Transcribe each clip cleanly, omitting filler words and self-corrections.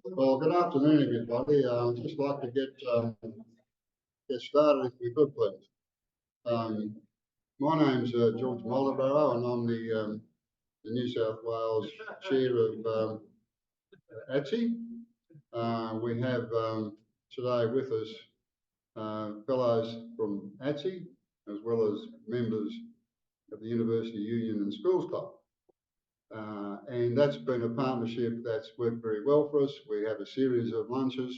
Well, good afternoon, everybody. I'd just like to get started, if we could, please. My name's George Marlborough, and I'm the New South Wales Chair of ATSE. We have today with us fellows from ATSE, as well as members of the University Union and Schools Club. And that's been a partnership that's worked very well for us. We have a series of lunches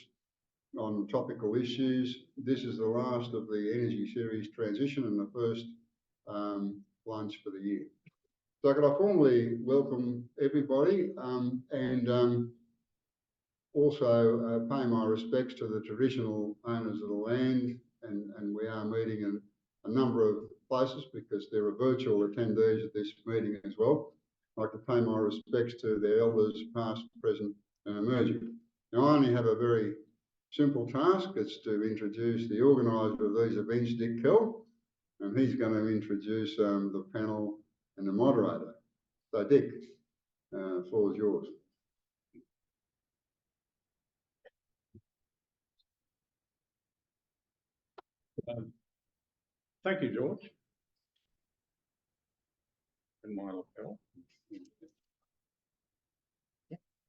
on topical issues. This is the last of the Energy Series transition and the first lunch for the year. So could I formally welcome everybody and also pay my respects to the traditional owners of the land, and we are meeting in a number of places because there are virtual attendees at this meeting as well. I'd like to pay my respects to their elders, past, present and emerging. Now, I only have a very simple task. It's to introduce the organiser of these events, Dick Kell, and he's going to introduce the panel and the moderator. So, Dick, the floor is yours. Thank you, George. And my lapel.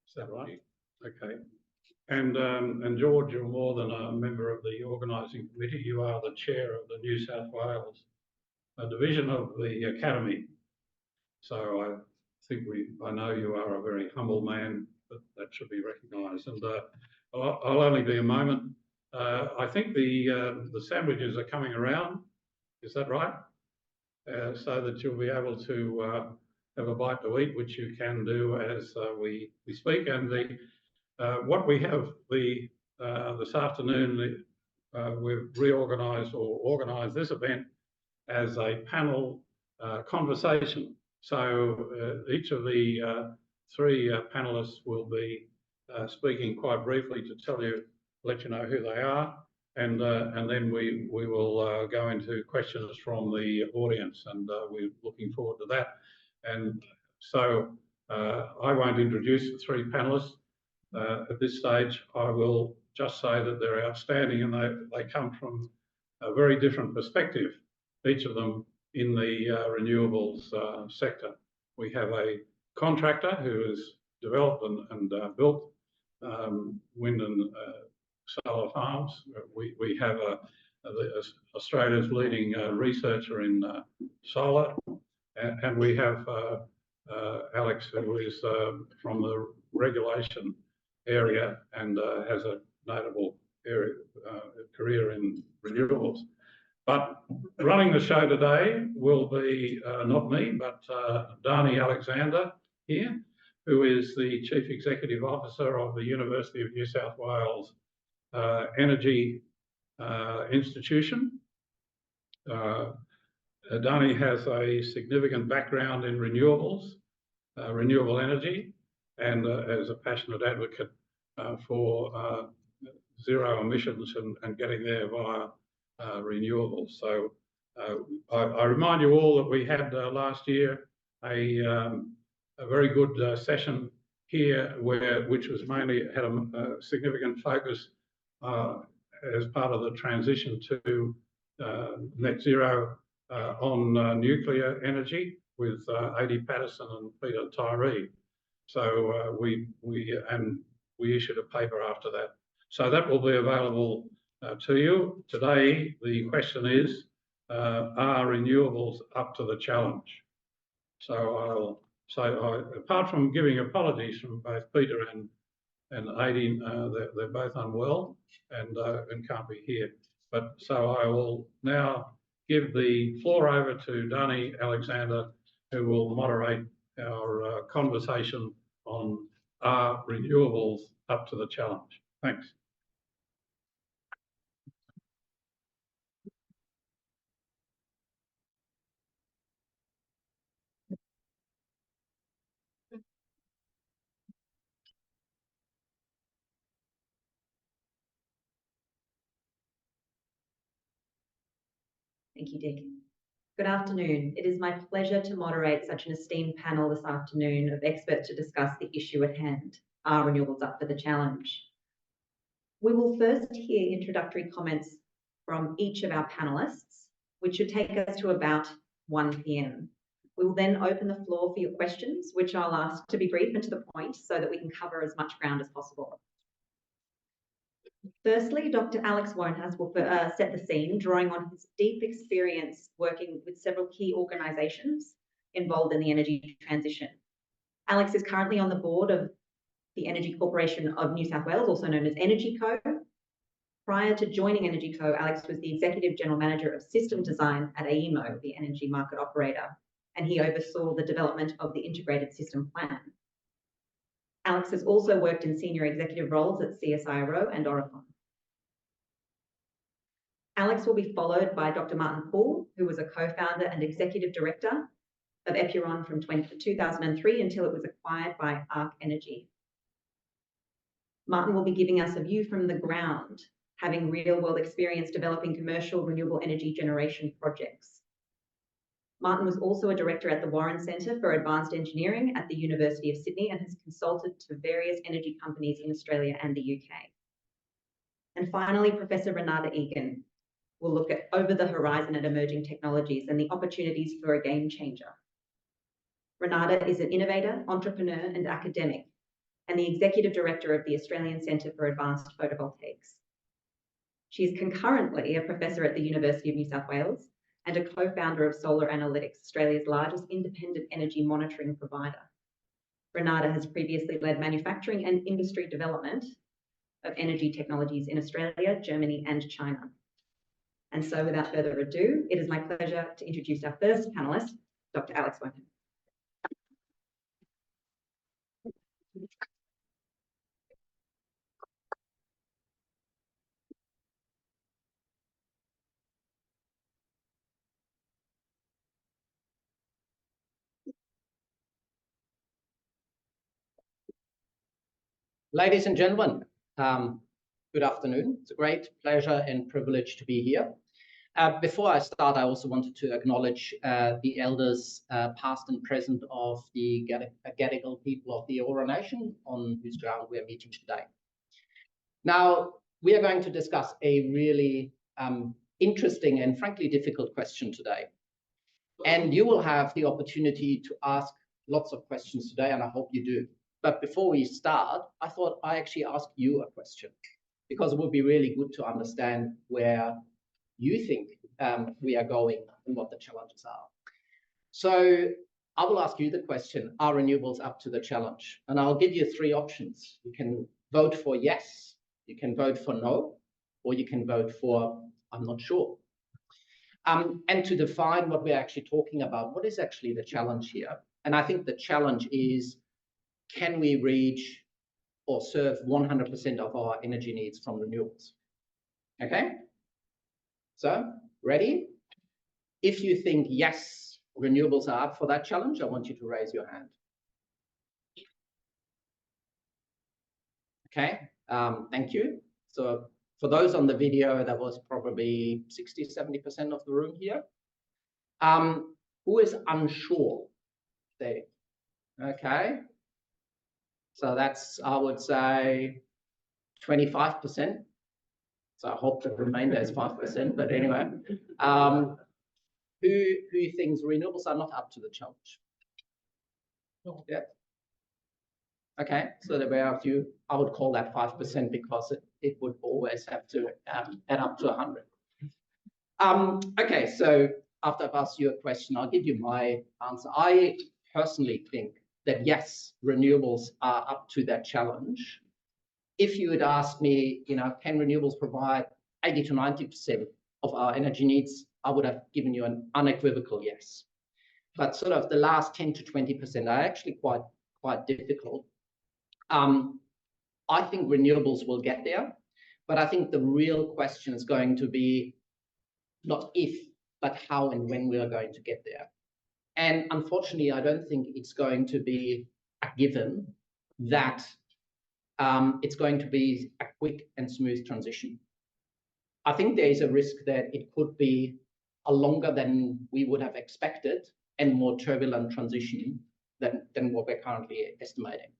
Is that right? Okay. And George, you're more than a member of the organising committee. You are the chair of the New South Wales division of the Academy. So I think I know you are a very humble man, but that should be recognised. And I'll only be a moment. I think the sandwiches are coming around. Is that right? So that you'll be able to have a bite to eat, which you can do as we speak. And what we have this afternoon, we've reorganised or organised this event as a panel conversation. So each of the three panellists will be speaking quite briefly to let you know who they are. And then we will go into questions from the audience, and we're looking forward to that. And so I won't introduce the three panellists at this stage. I will just say that they're outstanding, and they come from a very different perspective, each of them in the renewables sector. We have a contractor who has developed and built wind and solar farms. We have Australia's leading researcher in solar, and we have Alex, who is from the regulation area and has a notable career in renewables. But running the show today will be not me, but Dani Alexander here, who is the Chief Executive Officer of the University of New South Wales Energy Institution. Dani has a significant background in renewables, renewable energy, and as a passionate advocate for zero emissions and getting there via renewables. So I remind you all that we had last year a very good session here, which was mainly had a significant focus as part of the transition to net zero on nuclear energy with Adi Patterson and Peter Tyree. So we issued a paper after that. So that will be available to you. Today, the question is, are renewables up to the challenge? So apart from giving apologies from both Peter and Adi, they're both unwell and can't be here. But so I will now give the floor over to Dani Alexander, who will moderate our conversation on are renewables up to the challenge. Thanks. Thank you, Dick. Good afternoon. It is my pleasure to moderate such an esteemed panel this afternoon of experts to discuss the issue at hand, Are renewables up for the challenge? We will first hear introductory comments from each of our panelists, which should take us to about 1 p.m. We will then open the floor for your questions, which I'll ask to be brief and to the point so that we can cover as much ground as possible. Firstly, Dr. Alex Wohnhaus will set the scene, drawing on his deep experience working with several key organisations involved in the energy transition. Alex is currently on the board of the Energy Corporation of New South Wales, also known as EnergyCo. Prior to joining EnergyCo, Alex was the Executive General Manager of System Design at AEMO, the energy market operator, and he oversaw the development of the Integrated System Plan. Alex has also worked in senior executive roles at CSIRO and Oricon. Alex will be followed by Dr. Martin Poole, who was a co-founder and executive director of Epuron from 2003 until it was acquired by Arc Energy. Martin will be giving us a view from the ground, having real-world experience developing commercial renewable energy generation projects. Martin was also a director at the Warren Centre for Advanced Engineering at the University of Sydney and has consulted to various energy companies in Australia and the UK. And finally, Professor Renata Egan will look at over the horizon and emerging technologies and the opportunities for a game changer. Renata is an innovator, entrepreneur and academic, and the Executive Director of the Australian Centre for Advanced Photovoltaics. She is concurrently a professor at the University of New South Wales and a co-founder of Solar Analytics, Australia's largest independent energy monitoring provider. Renata has previously led manufacturing and industry development of energy technologies in Australia, Germany and China. And so without further ado, it is my pleasure to introduce our first panellist, Dr. Alex Wohnhaus. Ladies and gentlemen, good afternoon. It's a great pleasure and privilege to be here. Before I start, I also wanted to acknowledge the elders, past and present, of the Gadigal people of the Eora Nation, on whose ground we are meeting today. Now, we are going to discuss a really interesting and frankly difficult question today. And you will have the opportunity to ask lots of questions today, and I hope you do. But before we start, I thought I actually ask you a question, because it would be really good to understand where you think we are going and what the challenges are. So I will ask you the question, are renewables up to the challenge? And I'll give you 3 options. You can vote for yes, you can vote for no, or you can vote for I'm not sure. And to define what we're actually talking about, what is actually the challenge here? And I think the challenge is, can we reach or serve 100% of our energy needs from renewables? Okay, so ready? If you think yes, renewables are up for that challenge, I want you to raise your hand. Okay, thank you. So for those on the video, that was probably 60–70% of the room here. Who is unsure? There. Okay. So that's, I would say, 25%. So I hope the remainder is 5%, but anyway. Who thinks renewables are not up to the challenge? Yeah. Okay, so there were a few. I would call that 5% because it would always have to add up to 100. Okay, so after I've asked you a question, I'll give you my answer. I personally think that yes, renewables are up to that challenge. If you had asked me, can renewables provide 80–90% of our energy needs, I would have given you an unequivocal yes. But sort of the last 10–20% are actually quite difficult. I think renewables will get there, but I think the real question is going to be not if, but how and when we are going to get there. And unfortunately, I don't think it's going to be a given that it's going to be a quick and smooth transition. I think there is a risk that it could be a longer than we would have expected and more turbulent transition than what we're currently estimating.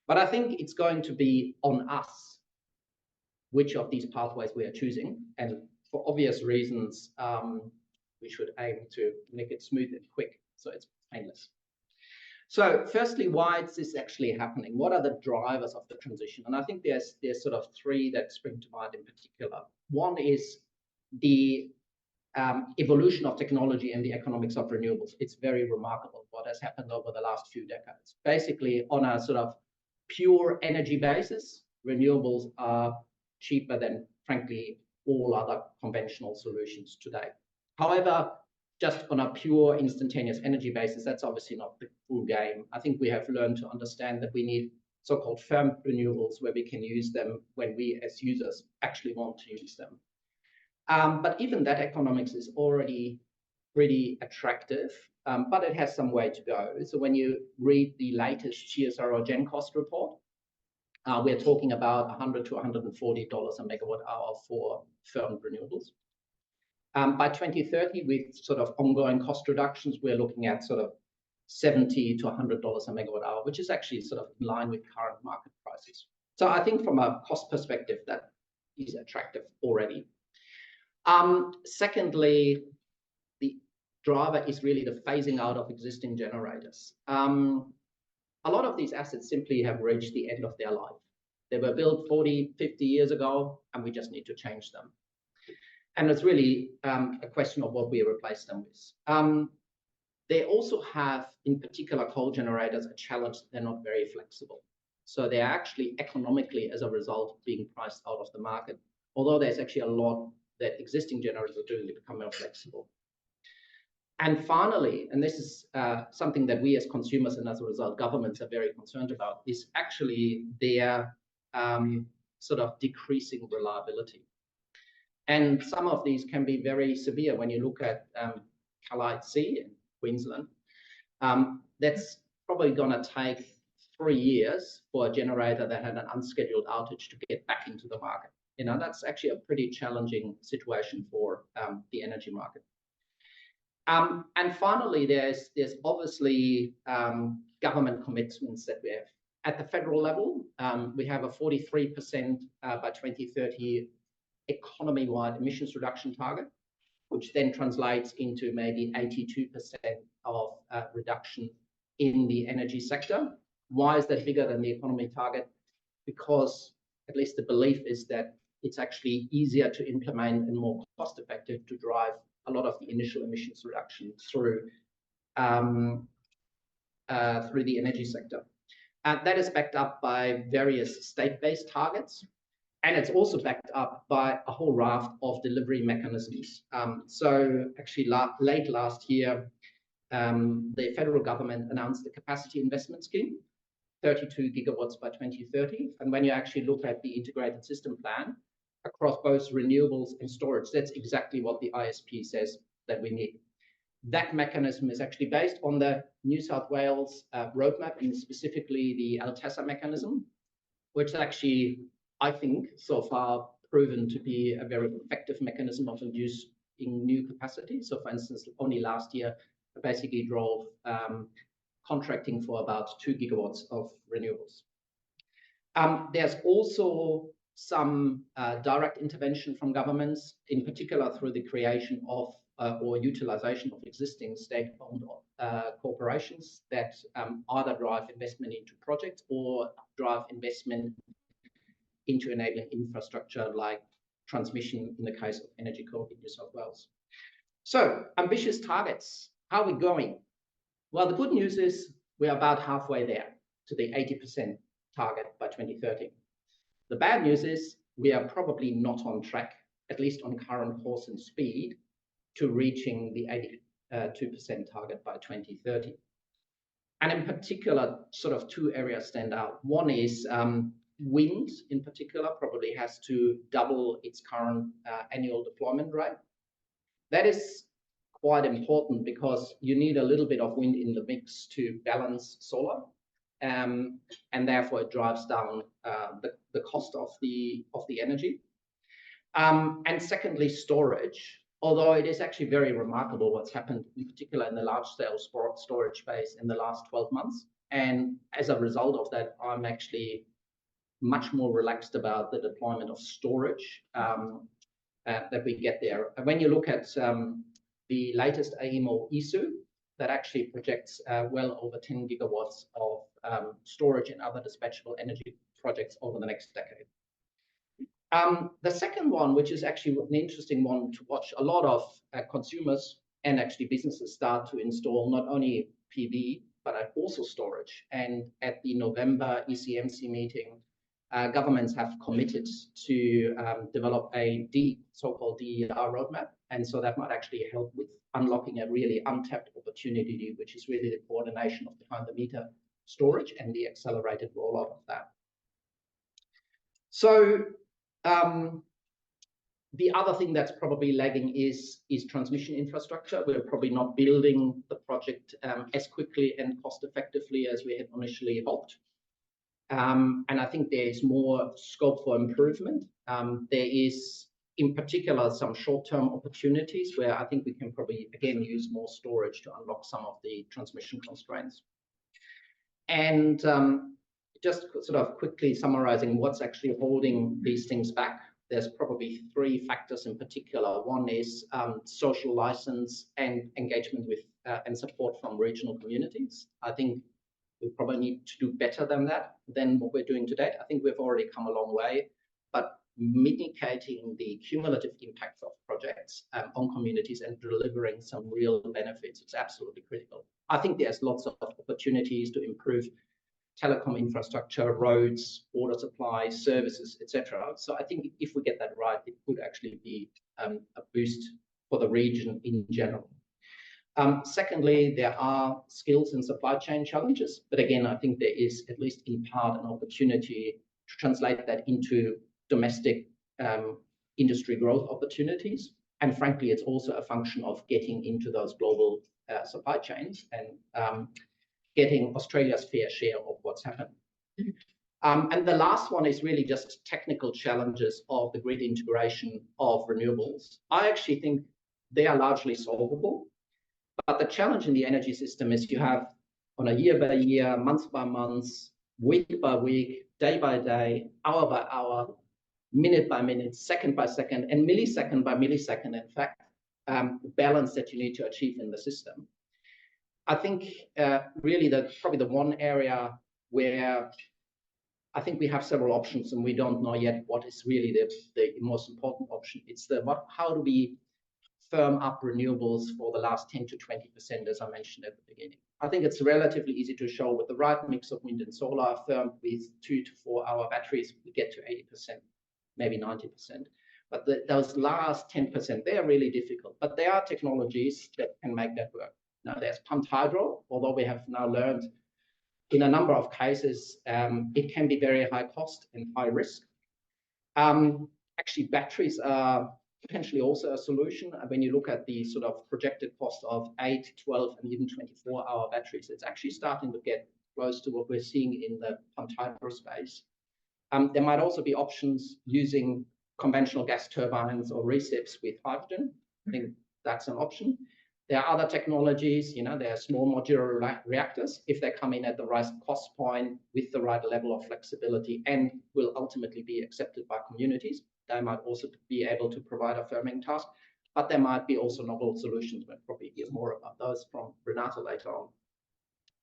But I think it's going to be on us which of these pathways we are choosing. And for obvious reasons, we should aim to make it smooth and quick so it's painless. So firstly, why is this actually happening? What are the drivers of the transition? And I think there's sort of three that spring to mind in particular. One is the evolution of technology and the economics of renewables. It's very remarkable what has happened over the last few decades. Basically, on a sort of pure energy basis, renewables are cheaper than, frankly, all other conventional solutions today. However, just on a pure instantaneous energy basis, that's obviously not the full game. I think we have learned to understand that we need so-called firm renewables where we can use them when we as users actually want to use them. But even that economics is already pretty attractive, but it has some way to go. So when you read the latest GSR Gen Cost report, we're talking about $100 to $140 a megawatt hour for firm renewables. By 2030, with sort of ongoing cost reductions, we're looking at sort of $70 to $100 a megawatt hour, which is actually sort of in line with current market prices. So I think from a cost perspective, that is attractive already. Secondly, the driver is really the phasing out of existing generators. A lot of these assets simply have reached the end of their life. They were built 40, 50 years ago, and we just need to change them. And it's really a question of what we replace them with. They also have, in particular, coal generators, a challenge. They're not very flexible. So they're actually economically, as a result, being priced out of the market, although there's actually a lot that existing generators are doing to become more flexible. And finally, and this is something that we as consumers and as a result governments are very concerned about, is actually their sort of decreasing reliability. And some of these can be very severe when you look at ATSE in Queensland. That's probably going to take 3 years for a generator that had an unscheduled outage to get back into the market. You know, that's actually a pretty challenging situation for the energy market. And finally, there's obviously government commitments that we have. At the federal level, we have a 43% by 2030 economy-wide emissions reduction target, which then translates into maybe 82% of reduction in the energy sector. Why is that bigger than the economy target? Because at least the belief is that it's actually easier to implement and more cost-effective to drive a lot of the initial emissions reduction through the energy sector. And that is backed up by various state-based targets. And it's also backed up by a whole raft of delivery mechanisms. So actually late last year, the federal government announced the capacity investment scheme, 32 gigawatts by 2030. And when you actually look at the integrated system plan across both renewables and storage, that's exactly what the ISP says that we need. That mechanism is actually based on the New South Wales roadmap, and specifically the ATSE mechanism, which actually, I think, so far proven to be a very effective mechanism of inducing new capacity. So for instance, only last year, I basically drove contracting for about 2 gigawatts of renewables. There's also some direct intervention from governments, in particular through the creation of or utilization of existing state-owned corporations that either drive investment into projects or drive investment into enabling infrastructure like transmission in the case of Energy Corp in New South Wales. So ambitious targets, how are we going? Well, the good news is we're about halfway there to the 80% target by 2030. The bad news is we are probably not on track, at least on current course and speed, to reaching the 82% target by 2030. And in particular, sort of two areas stand out. One is wind, in particular, probably has to double its current annual deployment rate. That is quite important because you need a little bit of wind in the mix to balance solar, and therefore it drives down the cost of the energy. And secondly, storage. Although it is actually very remarkable what's happened, in particular in the large-scale storage space in the last 12 months. And as a result of that, I'm actually much more relaxed about the deployment of storage that we get there. And when you look at the latest AEMO ISU, that actually projects well over 10 gigawatts of storage and other dispatchable energy projects over the next decade. The second one, which is actually an interesting one to watch, a lot of consumers and actually businesses start to install not only PV, but also storage. And at the November ECMC meeting, governments have committed to develop a so-called DER roadmap. And so that might actually help with unlocking a really untapped opportunity, which is really the coordination of behind-the-meter storage and the accelerated rollout of that. So the other thing that's probably lagging is transmission infrastructure. We're probably not building the project as quickly and cost effectively as we had initially hoped. And I think there is more scope for improvement. There is, in particular, some short-term opportunities where I think we can probably, again, use more storage to unlock some of the transmission constraints. And just sort of quickly summarizing what's actually holding these things back. There's probably three factors in particular. One is social license and engagement with and support from regional communities. I think we probably need to do better than that, than what we're doing today. I think we've already come a long way, but mitigating the cumulative impacts of projects on communities and delivering some real benefits is absolutely critical. I think there's lots of opportunities to improve telecom infrastructure, roads, water supply, services, etc. So I think if we get that right, it could actually be a boost for the region in general. Secondly, there are skills and supply chain challenges, but again, I think there is, at least in part, an opportunity to translate that into domestic industry growth opportunities. And frankly, it's also a function of getting into those global supply chains and getting Australia's fair share of what's happened. And the last one is really just technical challenges of the grid integration of renewables. I actually think they are largely solvable, but the challenge in the energy system is you have, on a year by year, month by month, week by week, day by day, hour by hour, minute by minute, second by second, and millisecond by millisecond, in fact, balance that you need to achieve in the system. I think really probably the one area where I think we have several options and we don't know yet what is really the most important option. It's how do we firm up renewables for the last 10 to 20%, as I mentioned at the beginning. I think it's relatively easy to show with the right mix of wind and solar firmed with 2 to 4 hour batteries, we get to 80%, maybe 90%. But those last 10%, they are really difficult. But there are technologies that can make that work. Now, there's pumped hydro, although we have now learned in a number of cases, it can be very high cost and high risk. Actually, batteries are potentially also a solution. When you look at the sort of projected cost of 8, 12, and even 24-hour batteries, it's actually starting to get close to what we're seeing in the pumped hydro space. There might also be options using conventional gas turbines or recips with hydrogen. I think that's an option. There are other technologies, there are small modular reactors, if they come in at the right cost point with the right level of flexibility and will ultimately be accepted by communities. They might also be able to provide a firming task, but there might be also novel solutions. We'll probably hear more about those from Renata later on.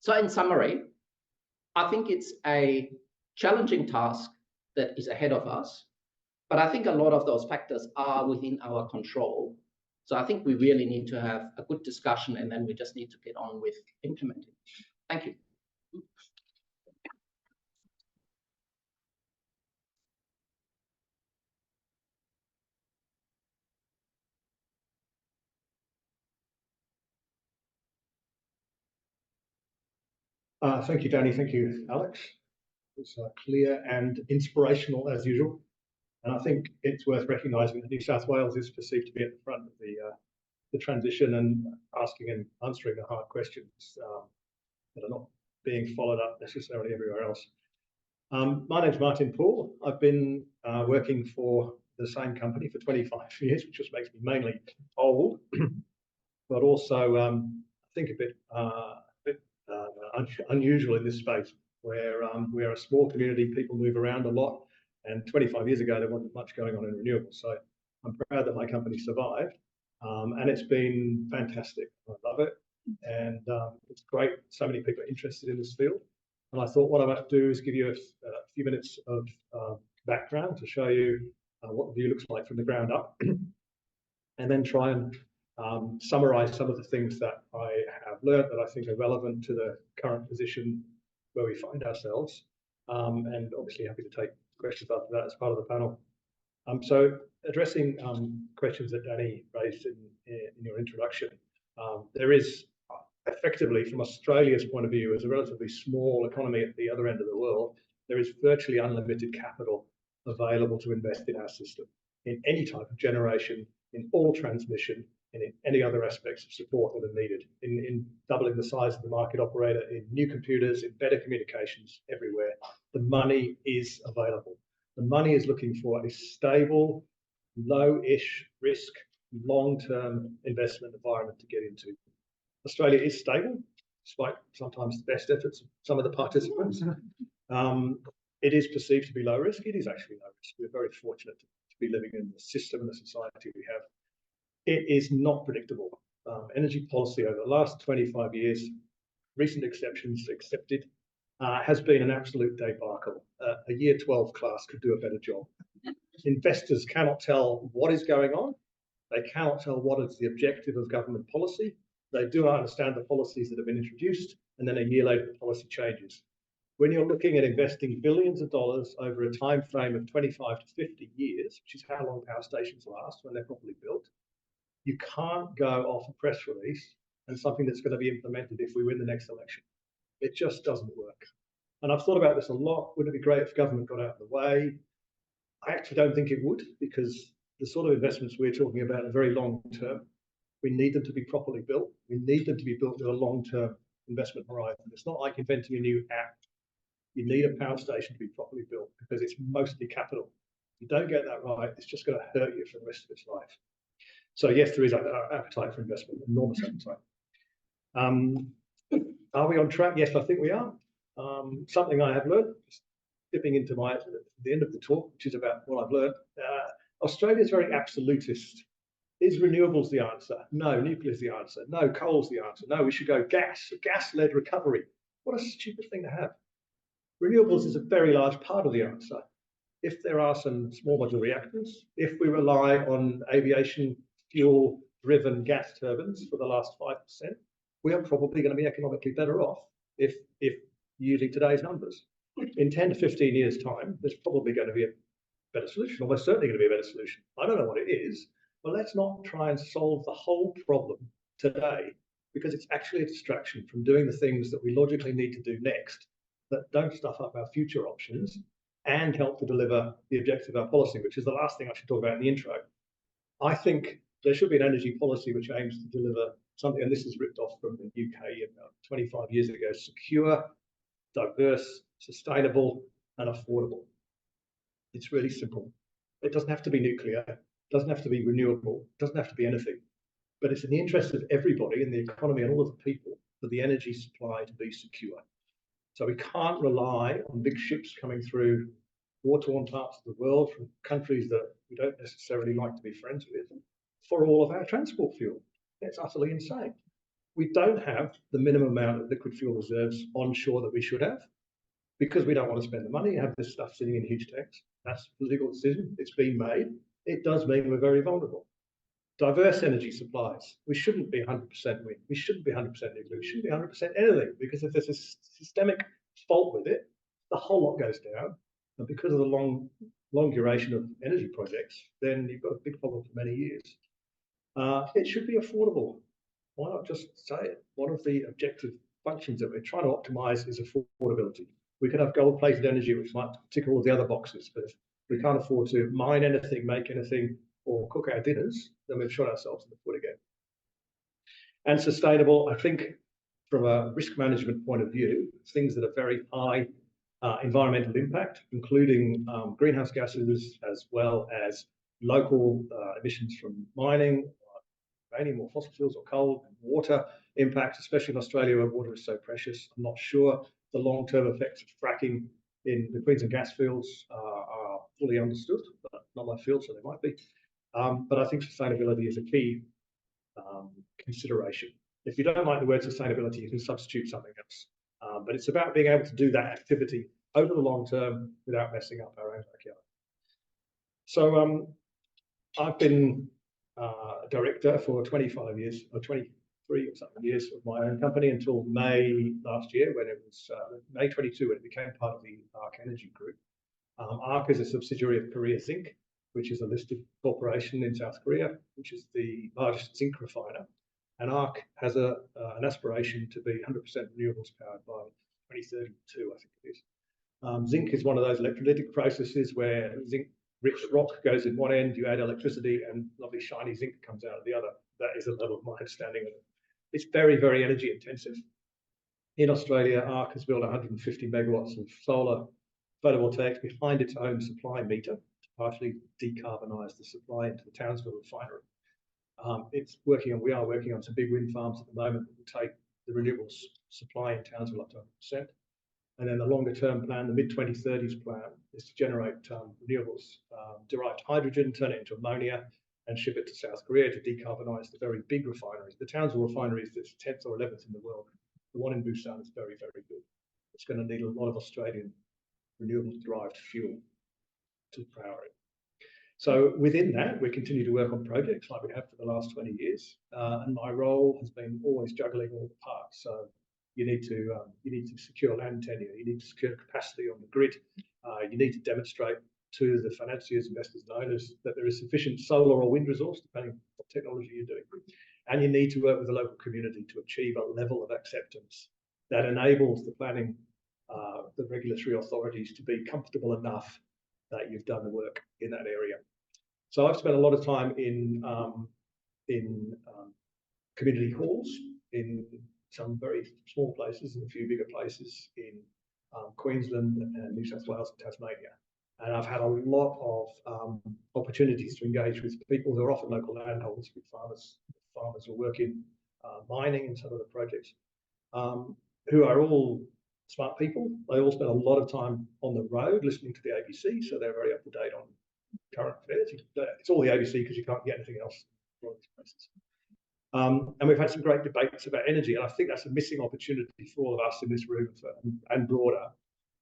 So in summary, I think it's a challenging task that is ahead of us, but I think a lot of those factors are within our control. So I think we really need to have a good discussion and then we just need to get on with implementing. Thank you. Thank you, Danny. Thank you, Alex. It's clear and inspirational as usual. And I think it's worth recognising that New South Wales is perceived to be at the front of the transition and asking and answering the hard questions that are not being followed up necessarily everywhere else. My name's Martin Poole. I've been working for the same company for 25 years, which just makes me mainly old, but also I think a bit unusual in this space, where we are a small community, people move around a lot, and 25 years ago there wasn't much going on in renewables. So I'm proud that my company survived, and it's been fantastic. I love it, and it's great. So many people are interested in this field, and I thought what I might do is give you a few minutes of background to show you what the view looks like from the ground up, and then try and summarize some of the things that I have learned that I think are relevant to the current position where we find ourselves, and obviously happy to take questions after that as part of the panel. So addressing questions that Danny raised in your introduction, there is effectively, from Australia's point of view, as a relatively small economy at the other end of the world, there is virtually unlimited capital available to invest in our system, in any type of generation, in all transmission, and in any other aspects of support that are needed, in doubling the size of the market operator, in new computers, in better communications everywhere. The money is available. The money is looking for a stable, low-ish risk, long-term investment environment to get into. Australia is stable, despite sometimes the best efforts of some of the participants. It is perceived to be low risk. It is actually low risk. We're very fortunate to be living in the system and the society we have. It is not predictable. Energy policy over the last 25 years, recent exceptions accepted, has been an absolute debacle. A year 12 class could do a better job. Investors cannot tell what is going on. They cannot tell what is the objective of government policy. They do not understand the policies that have been introduced, and then a year later the policy changes. When you're looking at investing billions of dollars over a time frame of 25 to 50 years, which is how long power stations last when they're properly built, you can't go off a press release and something that's going to be implemented if we win the next election. It just doesn't work. And I've thought about this a lot. Wouldn't it be great if government got out of the way? I actually don't think it would, because the sort of investments we're talking about are very long term. We need them to be properly built. We need them to be built with a long-term investment horizon. It's not like inventing a new app. You need a power station to be properly built because it's mostly capital. If you don't get that right, it's just going to hurt you for the rest of its life. So yes, there is an appetite for investment, enormous appetite. Are we on track? Yes, I think we are. Something I have learned, just dipping into the end of the talk, which is about what I've learned. Australia is very absolutist. Is renewables the answer? No. Nuclear is the answer. No. Coal's the answer. No. We should go gas, gas-led recovery. What a stupid thing to have. Renewables is a very large part of the answer. If there are some small modular reactors, if we rely on aviation fuel-driven gas turbines for the last 5%, we are probably going to be economically better off if using today's numbers. In 10 to 15 years' time, there's probably going to be a better solution, almost certainly going to be a better solution. I don't know what it is, but let's not try and solve the whole problem today, because it's actually a distraction from doing the things that we logically need to do next that don't stuff up our future options and help to deliver the objective of our policy, which is the last thing I should talk about in the intro. I think there should be an energy policy which aims to deliver something, and this is ripped off from the UK about 25 years ago: secure, diverse, sustainable, and affordable. It's really simple. It doesn't have to be nuclear, it doesn't have to be renewable, it doesn't have to be anything. But it's in the interest of everybody in the economy and all of the people for the energy supply to be secure. So we can't rely on big ships coming through war-torn parts of the world from countries that we don't necessarily like to be friends with for all of our transport fuel. It's utterly insane. We don't have the minimum amount of liquid fuel reserves onshore that we should have, because we don't want to spend the money and have this stuff sitting in huge tanks. That's a political decision. It's been made. It does mean we're very vulnerable. Diverse energy supplies. We shouldn't be 100% wind. We shouldn't be 100% nuclear. We shouldn't be 100% anything, because if there's a systemic fault with it, the whole lot goes down. And because of the long duration of energy projects, then you've got a big problem for many years. It should be affordable. Why not just say it? One of the objective functions that we're trying to optimize is affordability. We could have gold-plated energy, which might tick all of the other boxes, but if we can't afford to mine anything, make anything, or cook our dinners, then we've shot ourselves in the foot again. And sustainable, I think, from a risk management point of view, things that are very high environmental impact, including greenhouse gases, as well as local emissions from mining, uranium or fossil fuels or coal, and water, impacts, especially in Australia where water is so precious. I'm not sure the long-term effects of fracking in the Queensland gas fields are fully understood, but not my field, so they might be. But I think sustainability is a key consideration. If you don't like the word sustainability, you can substitute something else. But it's about being able to do that activity over the long term without messing up our own backyard. So I've been a director for 25 years, or 23 or something years of my own company until May last year, when it was May 22, when it became part of the ARC Energy Group. ARC is a subsidiary of Korea Zinc, which is a listed corporation in South Korea, which is the largest zinc refiner. And ARC has an aspiration to be 100% renewables powered by 2032, I think it is. Zinc is one of those electrolytic processes where zinc-rich rock goes in one end, you add electricity, and lovely shiny zinc comes out of the other. That is a level of my understanding of it. It's very, very energy intensive. In Australia, ARC has built 150 megawatts of solar photovoltaics behind its own supply meter to partially decarbonise the supply into the Townsville refinery. We are working on some big wind farms at the moment that will take the renewables supply in Townsville up to 100%. And then the longer term plan, the mid-2030s plan, is to generate renewables, derived hydrogen, turn it into ammonia, and ship it to South Korea to decarbonise the very big refineries. The Townsville refinery is the 10th or 11th in the world. The one in Busan is very, very good. It's going to need a lot of Australian renewable-derived fuel to power it. So within that, we continue to work on projects like we have for the last 20 years. And my role has been always juggling all the parts. So you need to secure land tenure, you need to secure capacity on the grid, you need to demonstrate to the financiers, investors and owners that there is sufficient solar or wind resource, depending on what technology you're doing. And you need to work with the local community to achieve a level of acceptance that enables the planning, the regulatory authorities to be comfortable enough that you've done the work in that area. So I've spent a lot of time in community halls, in some very small places and a few bigger places in Queensland and New South Wales and Tasmania. And I've had a lot of opportunities to engage with people who are often local landholders, with farmers who work in mining and some of the projects, who are all smart people. They all spend a lot of time on the road listening to the ABC, so they're very up to date on current affairs. It's all the ABC because you can't get anything else for these places. And we've had some great debates about energy, and I think that's a missing opportunity for all of us in this room and broader,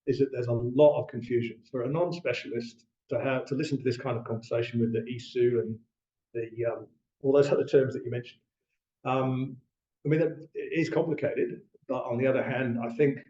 is that there's a lot of confusion. For a non-specialist to listen to this kind of conversation with the ESU and the all those other terms that you mentioned, I mean, it is complicated, but on the other hand, I think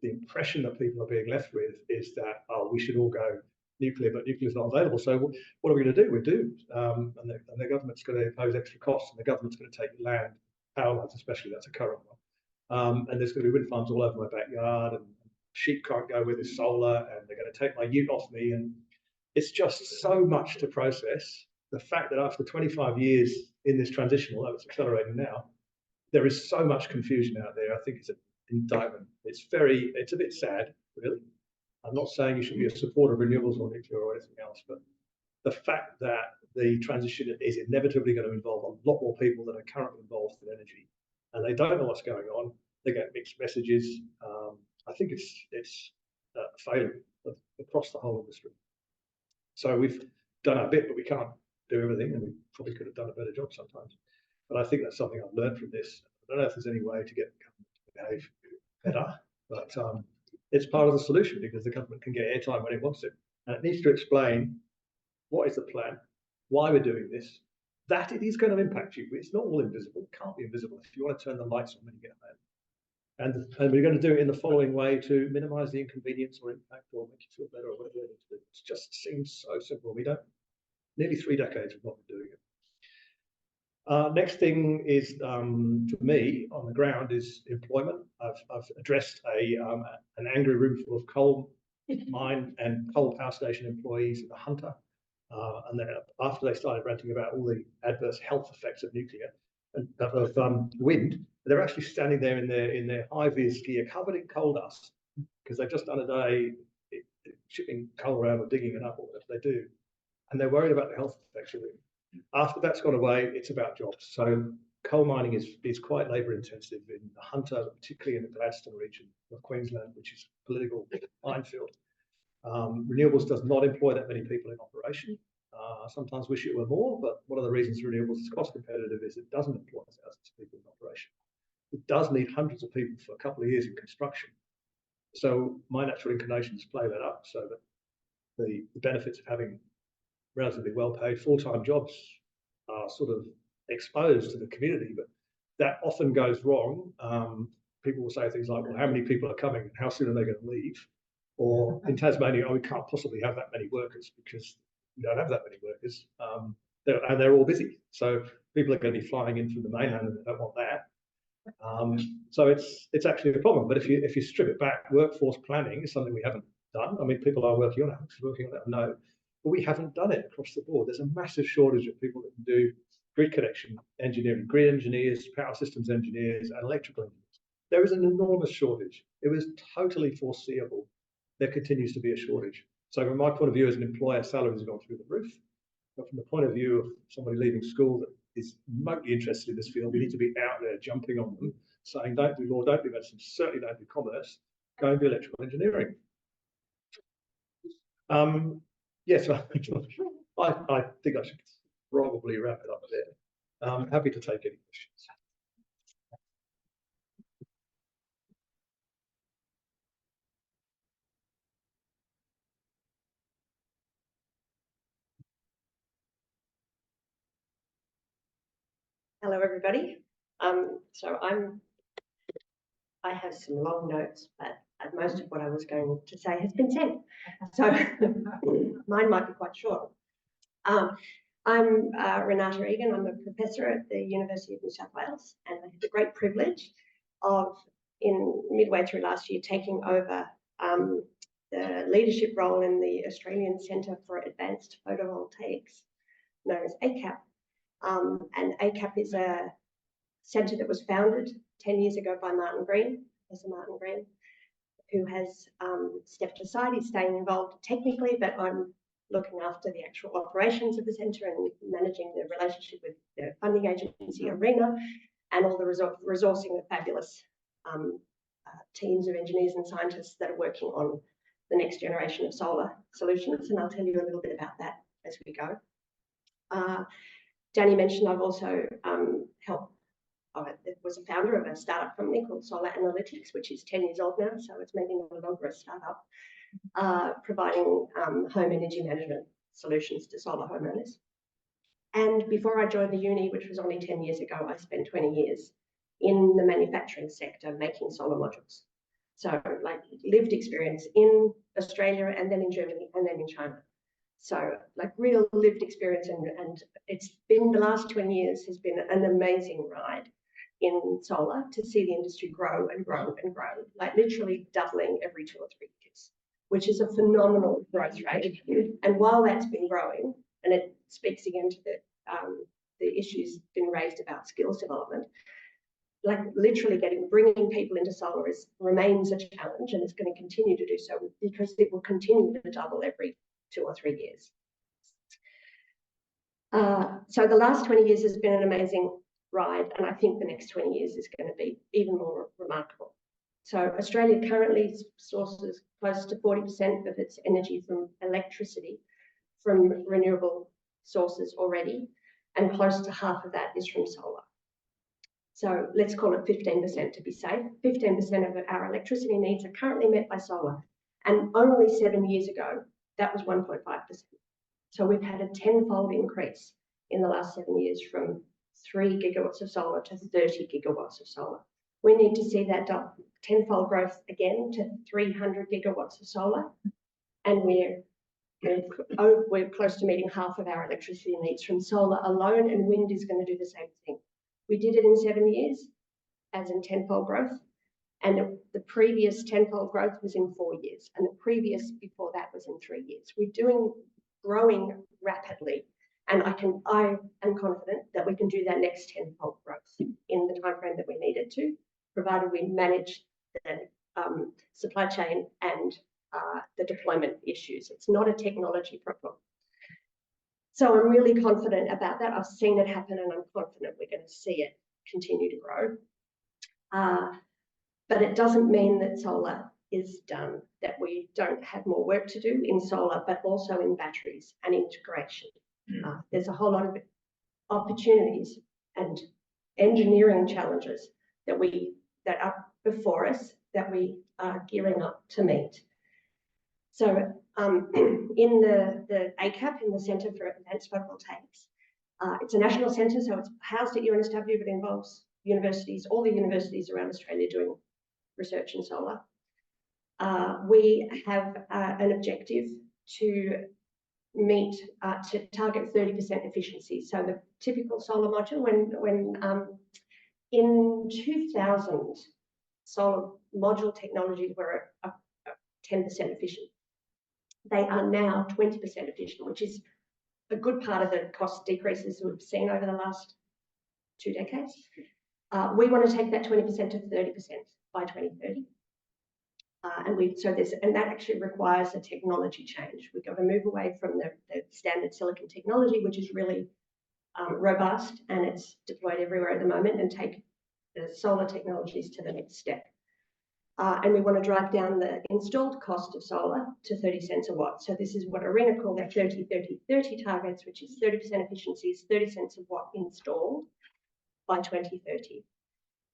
the impression that people are being left with is that, oh, we should all go nuclear, but nuclear is not available. So what are we going to do? We're doomed. And the government's going to impose extra costs, and the government's going to take land, power lines especially, that's a current one. And there's going to be wind farms all over my backyard, and sheep can't go with this solar, and they're going to take my ute off me. And it's just so much to process. The fact that after 25 years in this transition, although it's accelerating now, there is so much confusion out there. I think it's an indictment. It's a bit sad, really. I'm not saying you should be a supporter of renewables or nuclear or anything else, but the fact that the transition is inevitably going to involve a lot more people that are currently involved in energy, and they don't know what's going on. They get mixed messages. I think it's failing across the whole industry. So we've done our bit, but we can't do everything, and we probably could have done a better job sometimes. But I think that's something I've learned from this. I don't know if there's any way to get the government to behave better, but it's part of the solution, because the government can get airtime when it wants it. And it needs to explain what is the plan, why we're doing this, that it is going to impact you. It's not all invisible. It can't be invisible. If you want to turn the lights on when you get home. And we're going to do it in the following way to minimise the inconvenience or impact or make you feel better or whatever it is to do. It just seems so simple. We don't, nearly 3 decades we've not been doing it. Next thing is, for me, on the ground, is employment. I've addressed an angry room full of coal mine and coal power station employees at the Hunter. And then after they started ranting about all the adverse health effects of nuclear and of wind, they're actually standing there in their high-vis gear covered in coal dust, because they've just done a day shipping coal around or digging it up or whatever they do. And they're worried about the health effects of it. After that's gone away, it's about jobs. So coal mining is quite labour intensive in the Hunter, particularly in the Gladstone region of Queensland, which is a political minefield. Renewables does not employ that many people in operation. Sometimes wish it were more, but one of the reasons renewables is cost competitive is it doesn't employ thousands of people in operation. It does need hundreds of people for a couple of years in construction. So my natural inclination is to play that up so that the benefits of having relatively well-paid full-time jobs are sort of exposed to the community, but that often goes wrong. People will say things like, well, how many people are coming and how soon are they going to leave? Or in Tasmania, oh, we can't possibly have that many workers because we don't have that many workers, and they're all busy. So people are going to be flying in from the mainland and they don't want that. So it's actually a problem. But if you strip it back, workforce planning is something we haven't done. I mean, people are working on it, working on it, no, but we haven't done it across the board. There's a massive shortage of people that can do grid connection engineering, grid engineers, power systems engineers, and electrical engineers. There is an enormous shortage. It was totally foreseeable. There continues to be a shortage. So from my point of view as an employer, salaries have gone through the roof. But from the point of view of somebody leaving school that is remotely interested in this field, we need to be out there jumping on them, saying, don't do law, don't do medicine, certainly don't do commerce, go and do electrical engineering. Yes, I think I should probably wrap it up there. I'm happy to take any questions. Hello, everybody. So I have some long notes, but most of what I was going to say has been said. So mine might be quite short. I'm Renata Egan. I'm a professor at the University of New South Wales, and I had the great privilege of, midway through last year, taking over the leadership role in the Australian Centre for Advanced Photovoltaics, known as ACAP. And ACAP is a centre that was founded 10 years ago by Professor Martin Green, who has stepped aside. He's staying involved technically, but I'm looking after the actual operations of the centre and managing the relationship with the funding agency ARENA and all the resourcing the fabulous teams of engineers and scientists that are working on the next generation of solar solutions. And I'll tell you a little bit about that as we go. Danny mentioned I've also was a founder of a startup company called Solar Analytics, which is 10 years old now, so it's maybe no longer a startup, providing home energy management solutions to solar homeowners. And before I joined the uni, which was only 10 years ago, I spent 20 years in the manufacturing sector making solar modules. So like lived experience in Australia and then in Germany and then in China. So like real lived experience, and it's been the last 20 years has been an amazing ride in solar to see the industry grow and grow and grow, like literally doubling every 2 or 3 years, which is a phenomenal growth rate. And while that's been growing, and it speaks again to the issues been raised about skills development, like literally bringing people into solar remains a challenge, and it's going to continue to do so because it will continue to double every 2 or 3 years. So the last 20 years has been an amazing ride, and I think the next 20 years is going to be even more remarkable. So Australia currently sources close to 40% of its energy from electricity from renewable sources already, and close to half of that is from solar. So let's call it 15% to be safe. 15% of our electricity needs are currently met by solar, and only 7 years ago, that was 1.5%. So we've had a 10-fold increase in the last 7 years from 3 gigawatts of solar to 30 gigawatts of solar. We need to see that 10-fold growth again to 300 gigawatts of solar, and we're close to meeting half of our electricity needs from solar alone, and wind is going to do the same thing. We did it in 7 years, as in 10-fold growth, and the previous 10-fold growth was in 4 years, and the previous before that was in 3 years. We're growing rapidly, and I am confident that we can do that next 10-fold growth in the timeframe that we need it to, provided we manage the supply chain and the deployment issues. It's not a technology problem. So I'm really confident about that. I've seen it happen, and I'm confident we're going to see it continue to grow. But it doesn't mean that solar is done, that we don't have more work to do in solar, but also in batteries and integration. There's a whole lot of opportunities and engineering challenges that are before us that we are gearing up to meet. So in the ACAP, in the Centre for Advanced Photovoltaics, it's a national centre, so it's housed at UNSW, but involves universities, all the universities around Australia doing research in solar. We have an objective to target 30% efficiency. So the typical solar module, when in 2000, solar module technologies were 10% efficient. They are now 20% efficient, which is a good part of the cost decreases we've seen over the last 2 decades. We want to take that 20% to 30% by 2030. And that actually requires a technology change. We've got to move away from the standard silicon technology, which is really robust and it's deployed everywhere at the moment, and take the solar technologies to the next step. And we want to drive down the installed cost of solar to 30 cents a watt. So this is what ARENA call their 30-30-30 targets, which is 30% efficiencies, 30 cents a watt installed by 2030.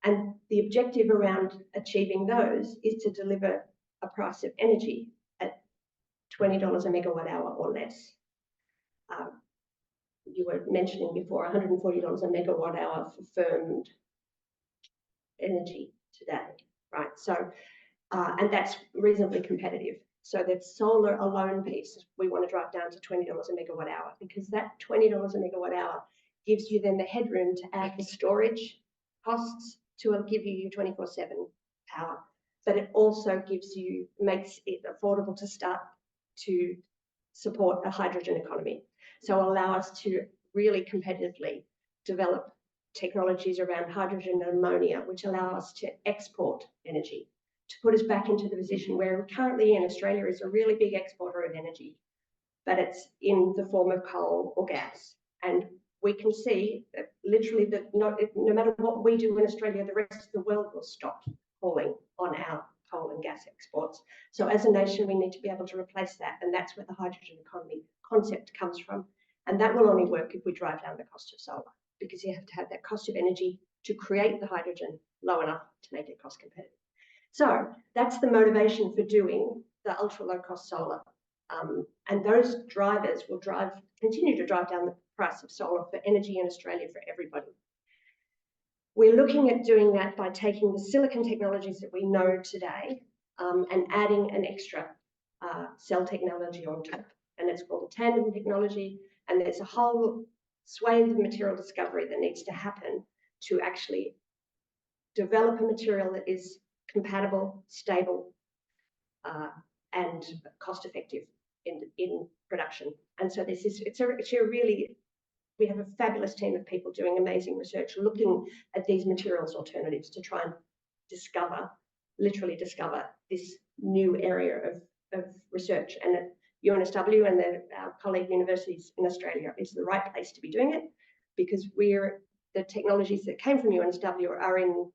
And the objective around achieving those is to deliver a price of energy at $20 a megawatt hour or less. You were mentioning before $140 a megawatt hour for firmed energy today, right? So, and that's reasonably competitive. So that solar alone piece, we want to drive down to $20 a megawatt hour, because that $20 a megawatt hour gives you then the headroom to add the storage costs to give you your 24/7 power. But it also makes it affordable to start to support a hydrogen economy. So allow us to really competitively develop technologies around hydrogen and ammonia, which allow us to export energy, to put us back into the position where currently in Australia is a really big exporter of energy, but it's in the form of coal or gas. And we can see that literally that no matter what we do in Australia, the rest of the world will stop calling on our coal and gas exports. So as a nation, we need to be able to replace that. And that's where the hydrogen economy concept comes from. And that will only work if we drive down the cost of solar, because you have to have that cost of energy to create the hydrogen low enough to make it cost competitive. So that's the motivation for doing the ultra low cost solar. And those drivers will continue to drive down the price of solar for energy in Australia for everybody. We're looking at doing that by taking the silicon technologies that we know today and adding an extra cell technology on top. And it's called a tandem technology. And there's a whole swathe of material discovery that needs to happen to actually develop a material that is compatible, stable, and cost effective in production. And so we have a fabulous team of people doing amazing research, looking at these materials alternatives to try and literally discover this new area of research. And at UNSW and our colleague universities in Australia is the right place to be doing it, because the technologies that came from UNSW are in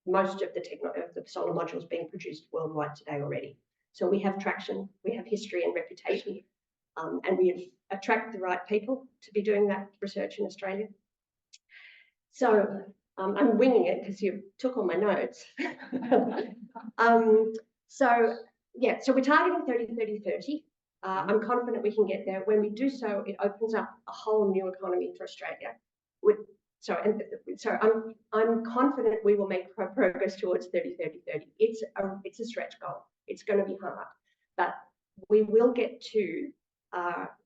most of the solar modules being produced worldwide today already. So we have traction, we have history and reputation, and we attract the right people to be doing that research in Australia. So I'm winging it because you took all my notes. So we're targeting 30-30-30. I'm confident we can get there. When we do so, it opens up a whole new economy for Australia. I'm confident we will make progress towards 30-30-30. It's a stretch goal. It's going to be hard, but we will get to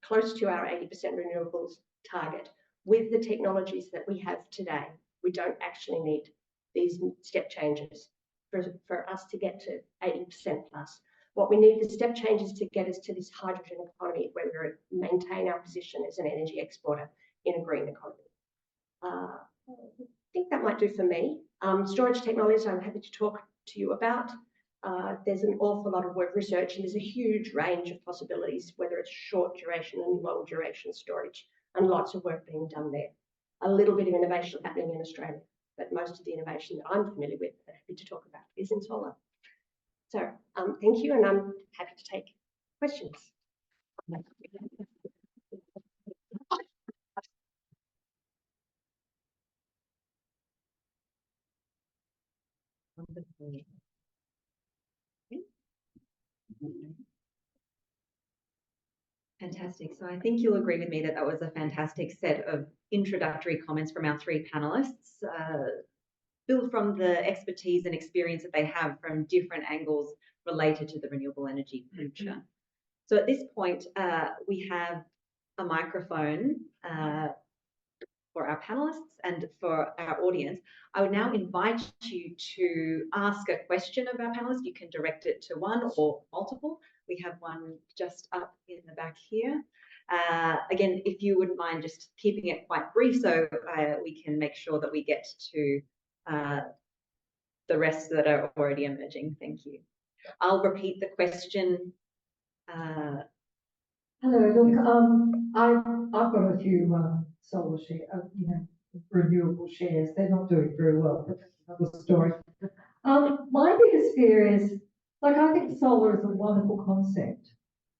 close to our 80% renewables target with the technologies that we have today. We don't actually need these step changes for us to get to 80% plus. What we need, the step changes to get us to this hydrogen economy where we maintain our position as an energy exporter in a green economy. I think that might do for me. Storage technologies, I'm happy to talk to you about. There's an awful lot of work research, and there's a huge range of possibilities, whether it's short duration and long duration storage, and lots of work being done there. A little bit of innovation happening in Australia. but most of the innovation that I'm familiar with and happy to talk about is in solar. So thank you, and I'm happy to take questions. Fantastic. So I think you'll agree with me that that was a fantastic set of introductory comments from our three panelists, built from the expertise and experience that they have from different angles related to the renewable energy future. So at this point, we have a microphone for our panelists and for our audience. I would now invite you to ask a question of our panelists. You can direct it to one or multiple. We have one just up in the back here. Again, if you wouldn't mind just keeping it quite brief so we can make sure that we get to the rest that are already emerging. Thank you. I'll repeat the question. Hello, look, I've got a few solar share, renewable shares. They're not doing very well, but that's another story. My biggest fear is, like, I think solar is a wonderful concept,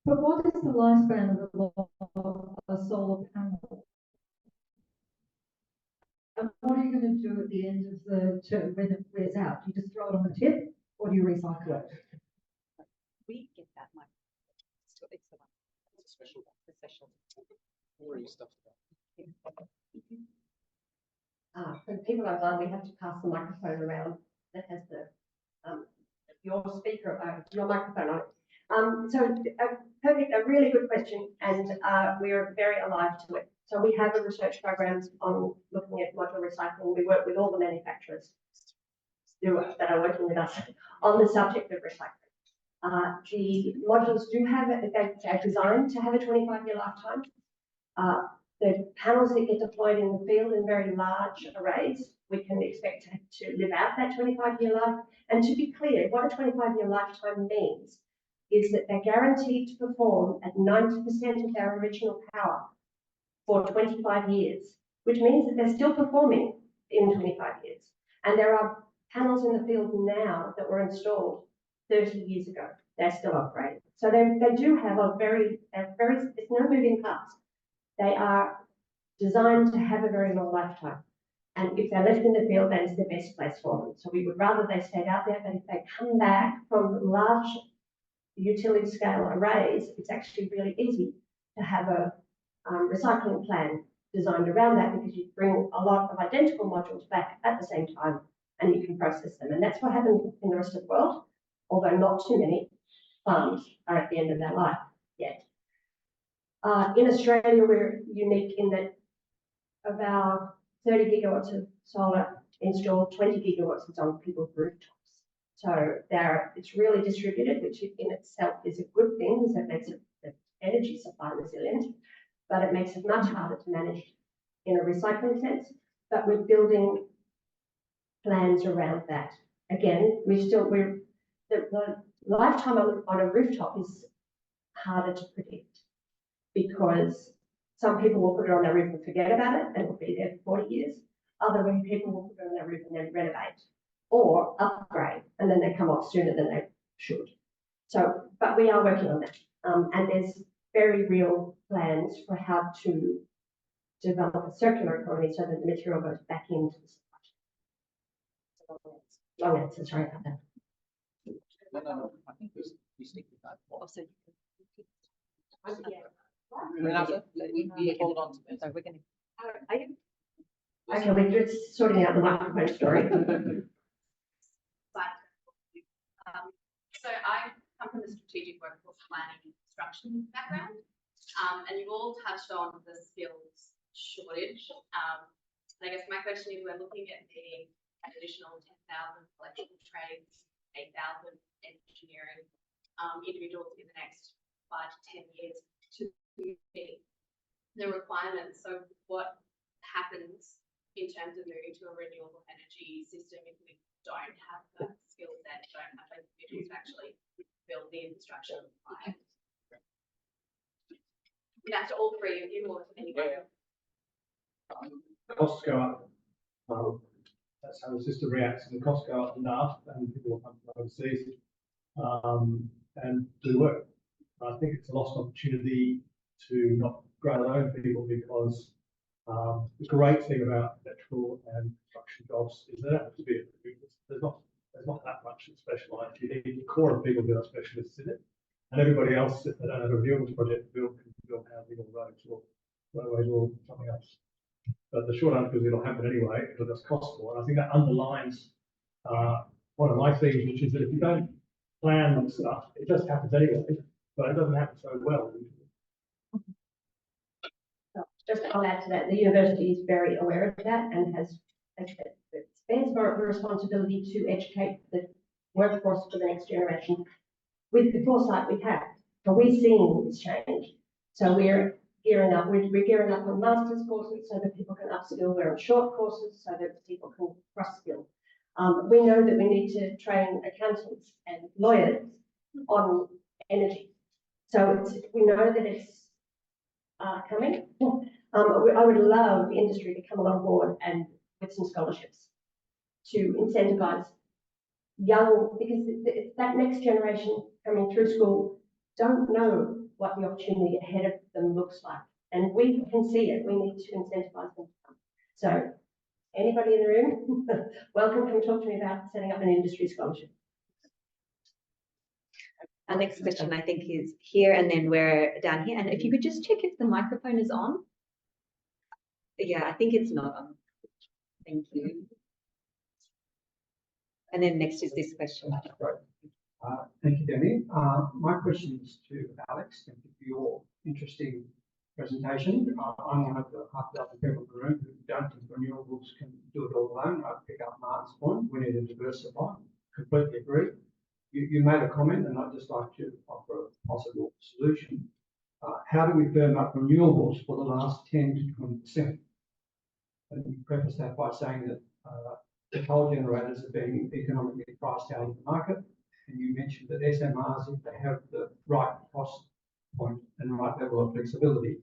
but what is the lifespan of a solar panel? And what are you going to do at the end of the term when it wears out? Do you just throw it on the tip, or do you recycle it? We get that mic. It's the one. It's a special. The special. Worry stuff. For the people online, we have to pass the microphone around that has the your speaker, your microphone on it. So a really good question, and we're very alive to it. So we have a research program on looking at modular recycling. We work with all the manufacturers that are working with us on the subject of recycling. The modules do have they're designed to have a 25-year lifetime. The panels that get deployed in the field in very large arrays, we can expect to live out that 25-year life. And to be clear, what a 25-year lifetime means is that they're guaranteed to perform at 90% of their original power for 25 years, which means that they're still performing in 25 years. And there are panels in the field now that were installed 30 years ago. They're still operating. So they do have there's no moving parts. They are designed to have a very long lifetime. And if they're left in the field, that is the best place for them. So we would rather they stayed out there, but if they come back from large utility scale arrays, it's actually really easy to have a recycling plan designed around that, because you bring a lot of identical modules back at the same time and you can process them. And that's what happens in the rest of the world, although not too many farms are at the end of their life yet. In Australia, we're unique in that of our 30 gigawatts of solar installed, 20 gigawatts is on people's rooftops. So it's really distributed, which in itself is a good thing, because it makes the energy supply resilient, but it makes it much harder to manage in a recycling sense. But we're building plans around that. Again, the lifetime on a rooftop is harder to predict, because some people will put it on their roof and forget about it, and it will be there for 40 years. Other people will put it on their roof and then renovate or upgrade, and then they come off sooner than they should. So, but we are working on that. And there's very real plans for how to develop a circular economy so that the material goes back into the supply chain. Long answer, sorry about that. No. I think we stick with that. Also, Renata, we hold on to this. so we're going to. Okay, we're just sorting out the microphone story. So I come from the strategic workforce planning and construction background, and you've all touched on the skills shortage. And I guess my question is, we're looking at needing an additional 10,000 electrical trades, 8,000 engineering individuals in the next 5 to 10 years to meet the requirements. So what happens in terms of moving to a renewable energy system if we don't have the skill set, don't have those individuals to actually build the infrastructure required? That's all three of you, or anybody? Costs go up. That's how the system reacts, and the costs go up enough, and people will come from overseas and do work. I think it's a lost opportunity to not grow our own people, because the great thing about electrical and construction jobs is they don't have to be there's not that much that's specialised. You need the core of people who are specialists in it, and everybody else, if they don't have a renewables project to build, can build housing or roads or railways or something else. But the short answer is it'll happen anyway. It'll just cost more. And I think that underlines one of my themes, which is that if you don't plan stuff, it just happens anyway, but it doesn't happen so well. Just I'll add to that, the university is very aware of that and has it bears the responsibility to educate the workforce for the next generation with the foresight we have. So we're seeing this change. So we're gearing up. We're gearing up on master's courses so that people can upskill. We're on short courses so that people can cross-skill. We know that we need to train accountants and lawyers on energy. So we know that it's coming. I would love industry to come on board and with some scholarships to incentivise young, because that next generation coming through school don't know what the opportunity ahead of them looks like. And we can see it. We need to incentivise them to come. So anybody in the room, welcome, come talk to me about setting up an industry scholarship. Our next question, I think, is here, and then we're down here. And if you could just check if the microphone is on. Yeah, I think it's not on. Thank you. And then next is this question. Great. Thank you, Danny. My question is to Alex. Thank you for your interesting presentation. I'm one of the half a dozen people in the room who don't think renewables can do it all alone. I pick up Martin's point. We need to diversify. Completely agree. You made a comment, and I'd just like to offer a possible solution. How do we firm up renewables for the last 10 to 20%? And you preface that by saying that the coal generators are being economically priced out of the market. And you mentioned that SMRs, if they have the right cost point and the right level of flexibility,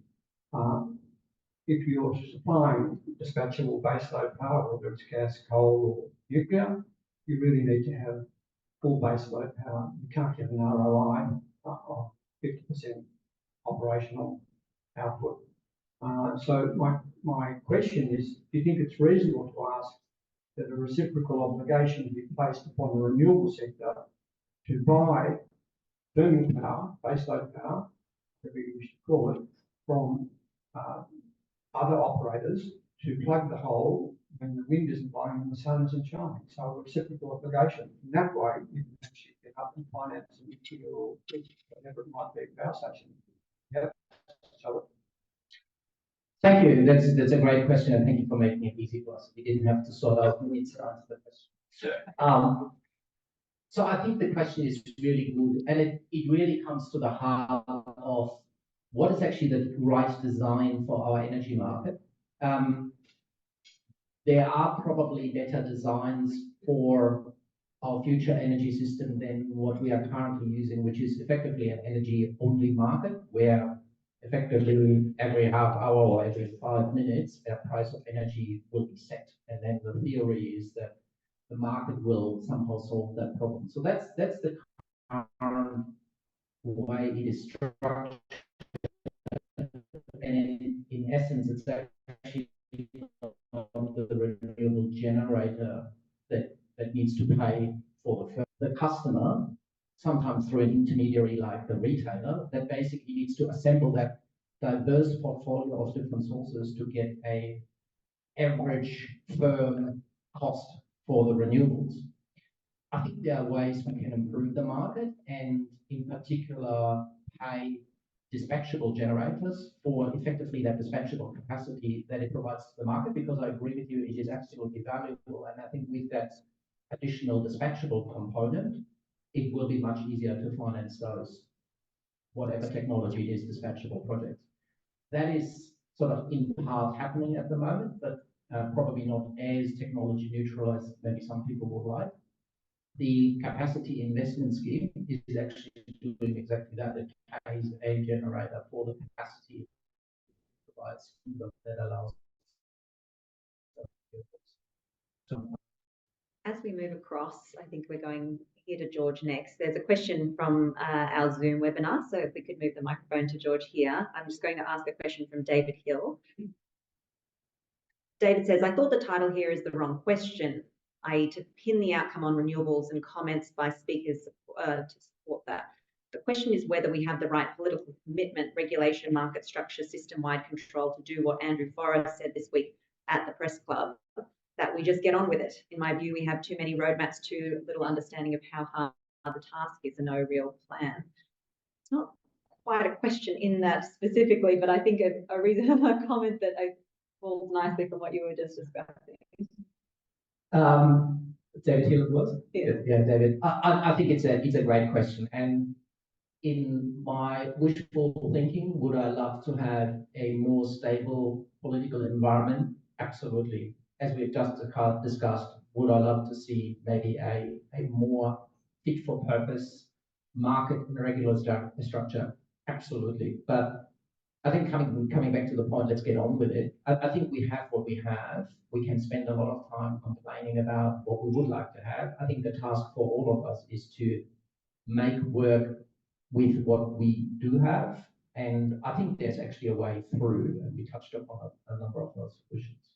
if you're supplying dispatchable baseload power, whether it's gas, coal, or nuclear, you really need to have full baseload power. You can't get an ROI of 50% operational output. So my question is, do you think it's reasonable to ask that a reciprocal obligation be placed upon the renewable sector to buy thermal power, baseload power, whatever you wish to call it, from other operators to plug the hole when the wind isn't blowing and the sun isn't shining? So a reciprocal obligation. In that way, you can actually get up and finance a nuclear or whatever it might be, power station. Yeah. So Thank you. That's a great question, and thank you for making it easy for us. We didn't have to sort out who needs to answer the question. So I think the question is really good, and it really comes to the heart of what is actually the right design for our energy market. There are probably better designs for our future energy system than what we are currently using, which is effectively an energy-only market, where effectively every half hour or every 5 minutes, a price of energy will be set. And then the theory is that the market will somehow solve that problem. So that's the current way it is structured. And in essence, it's actually the renewable generator that needs to pay for the customer, sometimes through an intermediary like the retailer, that basically needs to assemble that diverse portfolio of different sources to get a average firm cost for the renewables. I think there are ways we can improve the market, and in particular pay dispatchable generators for effectively that dispatchable capacity that it provides to the market, because I agree with you, it is absolutely valuable. And I think with that additional dispatchable component, it will be much easier to finance those, whatever technology is dispatchable projects. That is sort of in part happening at the moment, but probably not as technology neutral as maybe some people would like. The capacity investment scheme is actually doing exactly that. It pays a generator for the capacity it provides that allows. So as we move across, I think we're going here to George next. There's a question from our Zoom webinar. So if we could move the microphone to George here. I'm just going to ask a question from David Hill. David says, I thought the title here is the wrong question, i.e. to pin the outcome on renewables and comments by speakers to support that. The question is whether we have the right political commitment, regulation, market structure, system-wide control to do what Andrew Forrest said this week at the press club, that we just get on with it. In my view, we have too many roadmaps, too little understanding of how hard the task is, and no real plan. It's not quite a question in that specifically, but I think a reasonable comment that falls nicely from what you were just discussing. David Hill was? Yeah. David. I think it's a great question. And in my wishful thinking, would I love to have a more stable political environment? Absolutely. As we've just discussed, would I love to see maybe a more fit for purpose market and regulatory structure? Absolutely. But I think coming back to the point, let's get on with it. I think we have what we have. We can spend a lot of time complaining about what we would like to have. I think the task for all of us is to make work with what we do have. And I think there's actually a way through, and we touched upon a number of those solutions.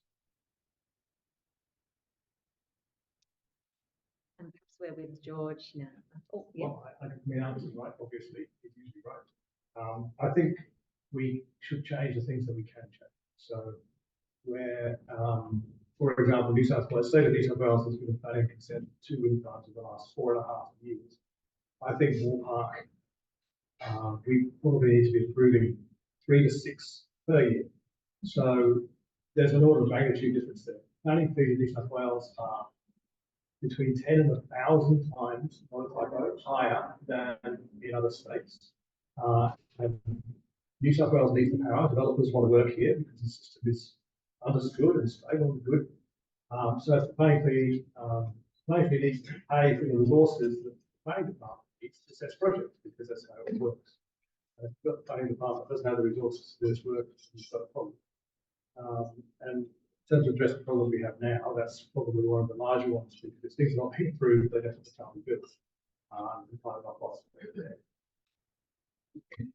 And perhaps we're with George now. Oh, yeah. Well, I mean, answer's right, obviously, it's usually right. I think we should change the things that we can change. So where, for example, New South Wales, state of New South Wales has given planning consent to wind farms in the last 4.5 years. I think ballpark, we probably need to be approving 3 to 6 per year. So there's an order of magnitude difference there. Planning fees in New South Wales are between 10 and 1,000 times, not a typo, higher than in other states. And New South Wales needs the power. Developers want to work here because the system is understood and stable and good. So if the planning fee needs to pay for the resources that the planning department needs to assess projects, because that's how it works. And if the planning department doesn't have the resources to do this work, it's got a problem. And in terms of addressing the problem we have now, that's probably one of the larger ones, because if things are not being approved, they definitely can't be built. And kind of not possible there.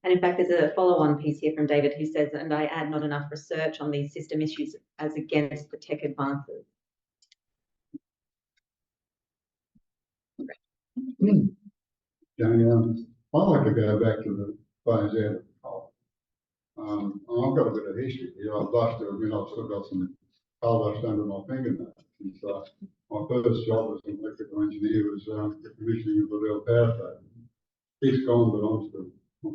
And in fact, there's a follow-on piece here from David who says, and I add not enough research on these system issues as against the tech advances. I'd like to go back to the phase out of coal. I've got a bit of history here. I'd like to admit I've still got some coal dust under my fingernails. My first job as an electrical engineer was the commissioning of the Liddell Power Station. He's gone, but I'm still. But I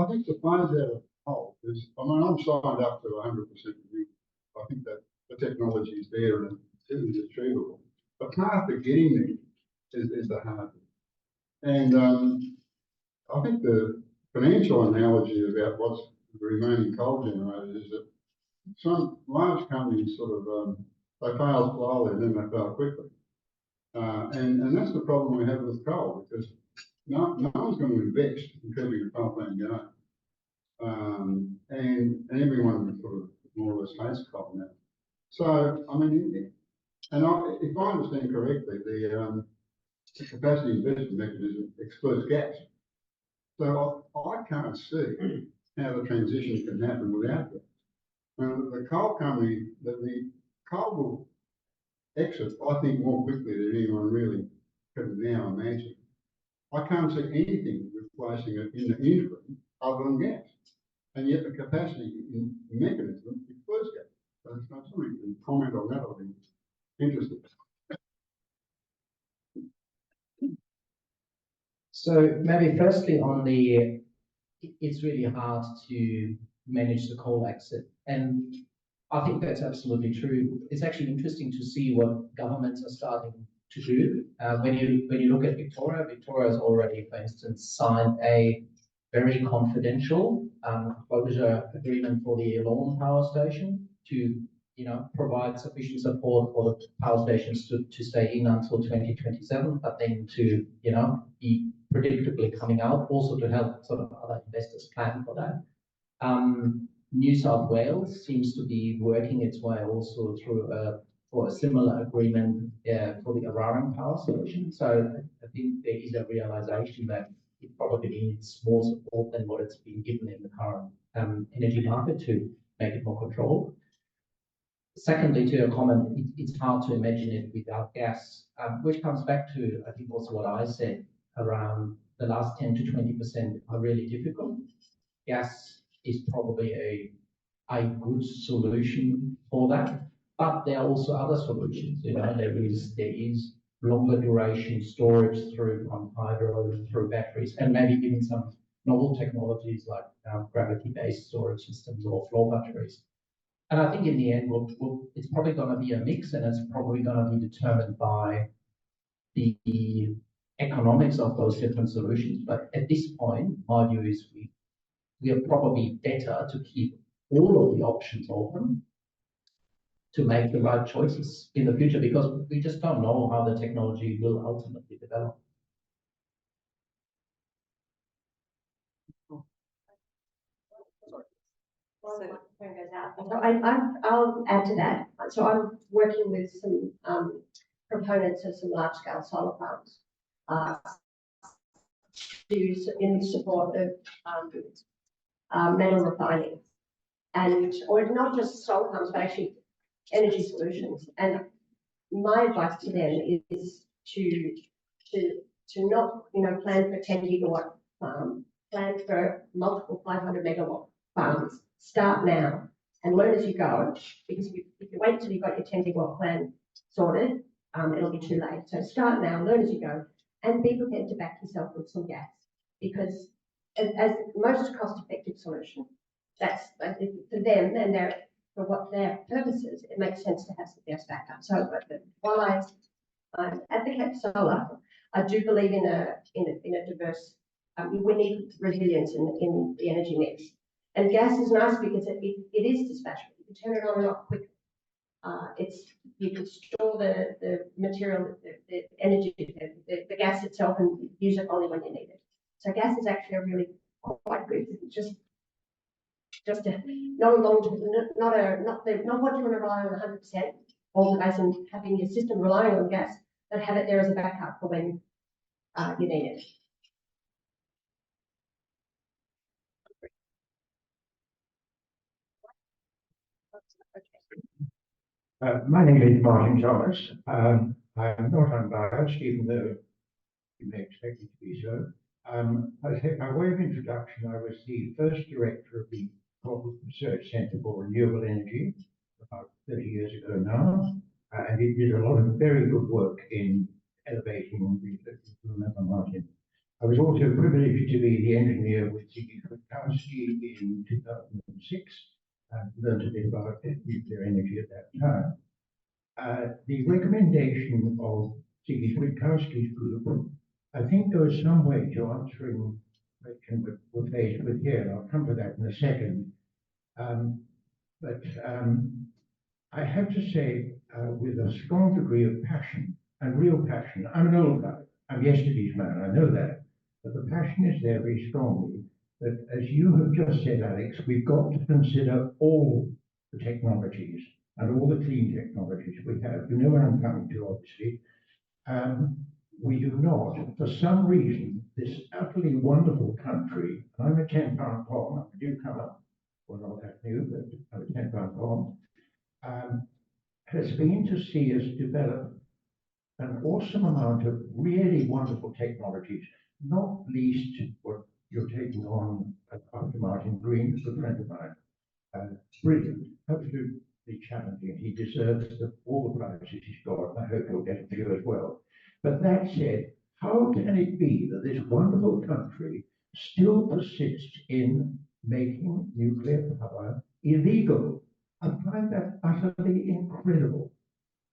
think the phase out of coal is, I mean, I'm signed up to 100% renewable. I think that the technology is there and it is achievable. But part of getting there is the hard bit. And I think the financial analogy about what's the remaining coal generators is that some large companies sort of, they fail slowly and then they fail quickly. And that's the problem we have with coal, because no one's going to invest in keeping a coal plant going. And everyone sort of more or less hates coal now. So, I mean, and if I understand correctly, the capacity investment mechanism excludes gas. So I can't see how the transition can happen without gas. The coal company, the coal will exit, I think, more quickly than anyone really can now imagine. I can't see anything replacing it in the interim other than gas. And yet the capacity mechanism excludes gas. So somebody can comment on that, I'd be interested. So maybe firstly on the, it's really hard to manage the coal exit. And I think that's absolutely true. It's actually interesting to see what governments are starting to do. When you look at Victoria, Victoria has already, for instance, signed a very confidential closure agreement for the Lorne Power Station to, provide sufficient support for the power stations to stay in until 2027, but then to, be predictably coming out, also to help sort of other investors plan for that. New South Wales seems to be working its way also through a for a similar agreement for the Araran power solution. So I think there is a realization that it probably needs more support than what it's been given in the current energy market to make it more controlled. Secondly, to your comment, it's hard to imagine it without gas, which comes back to, I think, also what I said around the last 10 to 20% are really difficult. Gas is probably a good solution for that, but there are also other solutions. You know, there is longer duration storage through pumped hydro, through batteries, and maybe even some novel technologies like gravity-based storage systems or flow batteries. And I think in the end, it's probably going to be a mix, and it's probably going to be determined by the economics of those different solutions. But at this point, my view is we are probably better to keep all of the options open to make the right choices in the future, because we just don't know how the technology will ultimately develop. Well, the microphone goes out. So I'll add to that. So I'm working with some proponents of some large-scale solar farms in support of metal refining, or not just solar farms, but actually energy solutions. And my advice to them is to not, plan for a 10 gigawatt farm, plan for multiple 500 megawatt farms. Start now and learn as you go, because if you wait until you've got your 10 gigawatt plan sorted, it'll be too late. So start now, learn as you go, and be prepared to back yourself with some gas, because as most cost-effective solution, that's for them and for what their purposes, it makes sense to have some gas backup. So while I advocate solar, I do believe in a diverse. We need resilience in the energy mix. And gas is nice because it is dispatchable. You can turn it on and off quickly. You can store the material, the energy, the gas itself, and use it only when you need it. So gas is actually a really quite good. Just not what you want to rely on 100% all the days, and having your system relying on gas, but have it there as a backup for when you need it. My name is Martin Thomas. I'm not unbiased, even though you may expect it to be so. I think by way of introduction, I was the first director of the Corporate Research Centre for Renewable Energy about 30 years ago now, and it did a lot of very good work in elevating the remember Martin. I was also privileged to be the engineer with Ziggy Kwiatkowski in 2006. And learned a bit about nuclear energy at that time. The recommendation of Ziggy Kwiatkowski's group, I think, goes some way to answering the question we're faced with here. I'll come to that in a second. But I have to say, with a strong degree of passion and real passion, I'm an old guy, I'm yesterday's man, I know that, but the passion is there very strongly. That, as you have just said, Alex, we've got to consider all the technologies and all the clean technologies we have. You know where I'm coming to, obviously. We do not, for some reason, this utterly wonderful country, I'm a 10-pound palm, I do come up, well, not that new, but I'm a 10-pound palm, has been to see us develop an awesome amount of really wonderful technologies, not least what you're taking on after Martin Green, who's a friend of mine. Brilliant, absolutely challenging. He deserves all the prizes he's got, and I hope he'll get a few as well. But that said, how can it be that this wonderful country still persists in making nuclear power illegal? I find that utterly incredible.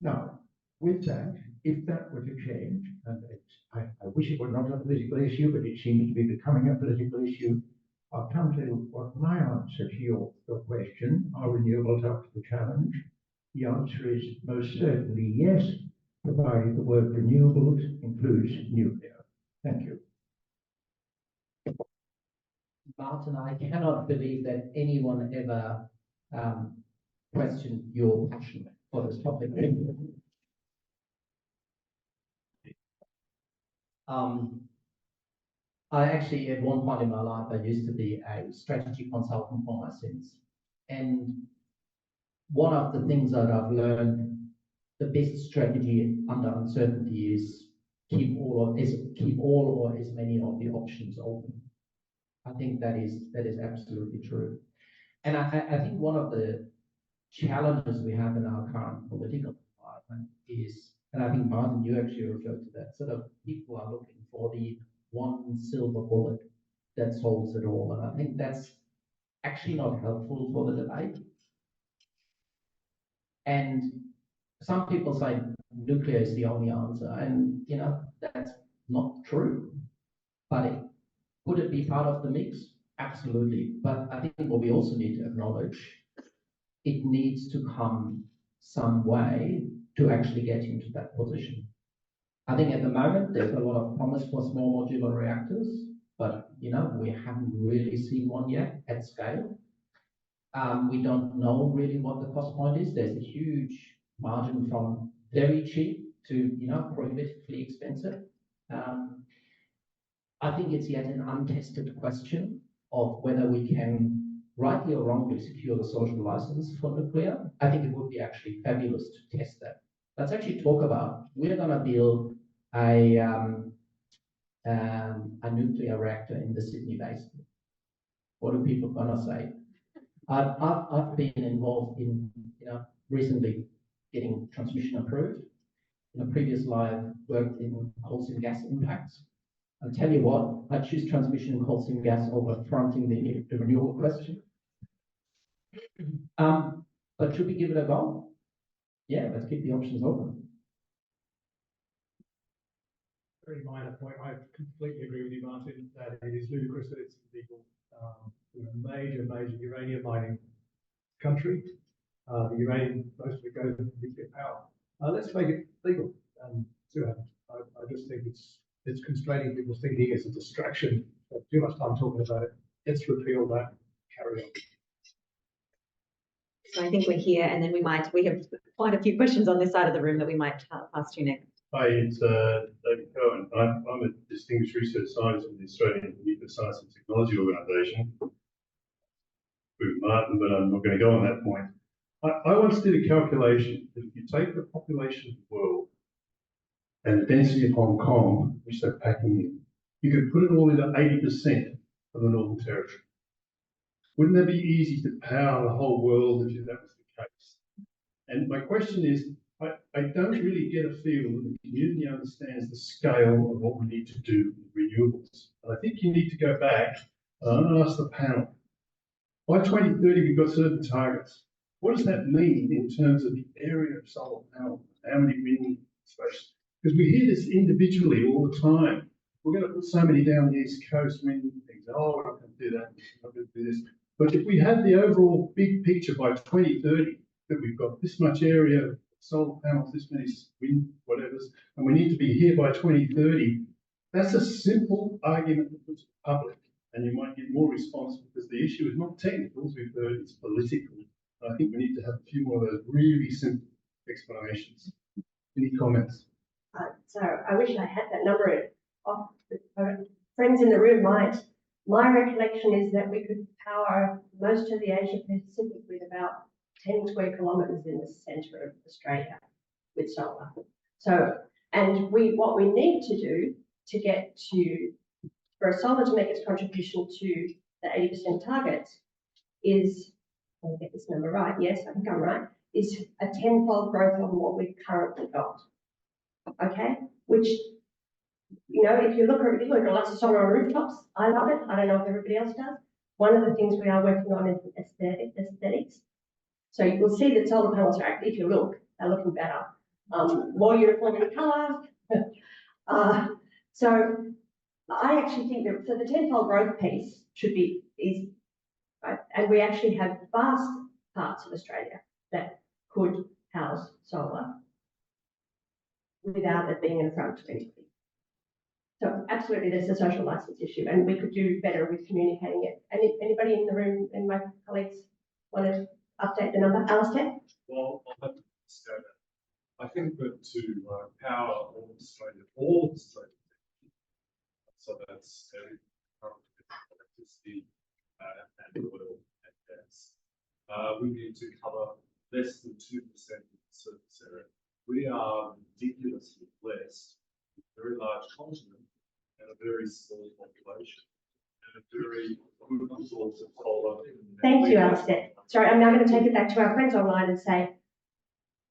Now, with that, if that were to change, and I wish it were not a political issue, but it seems to be becoming a political issue, I'll come to what my answer to your question, are renewables up to the challenge? The answer is most certainly yes, provided the word renewables includes nuclear. Thank you. Martin, I cannot believe that anyone ever questioned your passion for this topic. I actually, at one point in my life, I used to be a strategy consultant for my sins. And one of the things that I've learned, the best strategy under uncertainty is keep all or as many of the options open. I think that is absolutely true. And I think one of the challenges we have in our current political environment is, and I think Martin, you actually referred to that, sort of people are looking for the one silver bullet that solves it all. And I think that's actually not helpful for the debate. And some people say nuclear is the only answer, and you know that's not true. But could it be part of the mix? Absolutely. But I think what we also need to acknowledge, it needs to come some way to actually get into that position. I think at the moment there's a lot of promise for small modular reactors, but you know we haven't really seen one yet at scale. We don't know really what the cost point is. There's a huge margin from very cheap to prohibitively expensive. I think it's yet an untested question of whether we can, rightly or wrongly, secure the social license for nuclear. I think it would be actually fabulous to test that. Let's actually talk about, we're going to build a nuclear reactor in the Sydney Basin. What are people going to say? I've been involved in, recently getting transmission approved. In a previous life, worked in coal seam gas impacts. I'll tell you what, I choose transmission and coal seam gas over fronting the renewable question. But should we give it a go? Yeah, let's keep the options open. Very minor point. I completely agree with you, Martin, that it is ludicrous that it's illegal. Major uranium mining country. The uranium, most of it goes into nuclear power. Let's make it legal. See what happens. I just think it's constraining people's thinking. It's a distraction. Too much time talking about it. Let's repeal that. Carry on. So I think we're here, and then we have quite a few questions on this side of the room that we might pass to next. Hi, it's David Cohen. I'm a distinguished research scientist with the Australian Nuclear Science and Technology Organisation. With Martin, but I'm not going to go on that point. I once did a calculation that if you take the population of the world and the density of Hong Kong, which they're packing in, you could put it all into 80% of the Northern Territory. Wouldn't that be easy to power the whole world if that was the case? And my question is, I don't really get a feel that the community understands the scale of what we need to do with renewables. And I think you need to go back, and I'm going to ask the panel, by 2030 we've got certain targets. What does that mean in terms of the area of solar panels? How many wind stations? Because we hear this individually all the time. We're going to put so many down the East Coast, wind things. Oh, we're not going to do that. We're not going to do this. But if we have the overall big picture by 2030, that we've got this much area, solar panels, this many wind, whatever's, and we need to be here by 2030, that's a simple argument for the public. And you might get more response because the issue is not technical, as we've heard, it's political. I think we need to have a few more of those really simple explanations. Any comments? So I wish I had that number off. Friends in the room might. My recollection is that we could power most of the Asia Pacific with about 10 square kilometres in the centre of Australia with solar. So, and what we need to do to get to, for solar to make its contribution to the 80% targets is, I'll get this number right, yes, I think I'm right, is a 10-fold growth on what we've currently got. Okay, which, if you look at lots of solar on rooftops, I love it. I don't know if everybody else does. One of the things we are working on is aesthetics. So you will see that solar panels are actually, if you look, they're looking better. More uniform in colour. So I actually think that the 10-fold growth piece is right, and we actually have vast parts of Australia that could house solar without it being in front of anybody. So absolutely, there's a social license issue, and we could do better with communicating it. And if anybody in the room and my colleagues want to update the number, Alistair? Well, I'll have to scale. I think that to power all Australia, so that's electricity and oil and gas, we need to cover less than 2% of the surface area. We are ridiculously blessed with a very large continent and a very small population and a very good source of solar. Thank you, Alistair. Sorry, I'm now going to take it back to our friends online and say,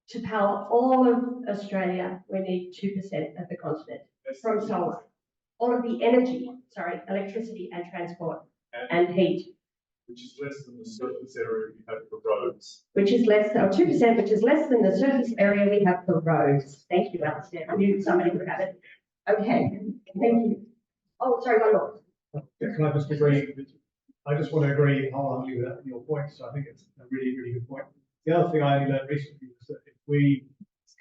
to power all of Australia, we need 2% of the continent from solar. All of the energy, sorry, electricity and transport and heat. Which is less than the surface area we have for roads. Which is less, or 2%, which is less than the surface area we have for roads. Thank you, Alistair. I knew somebody would have it. Okay, thank you. Oh, sorry, one more. Yeah, can I just agree? I just want to agree wholeheartedly with your points. I think it's a really, really good point. The other thing I only learned recently was that if we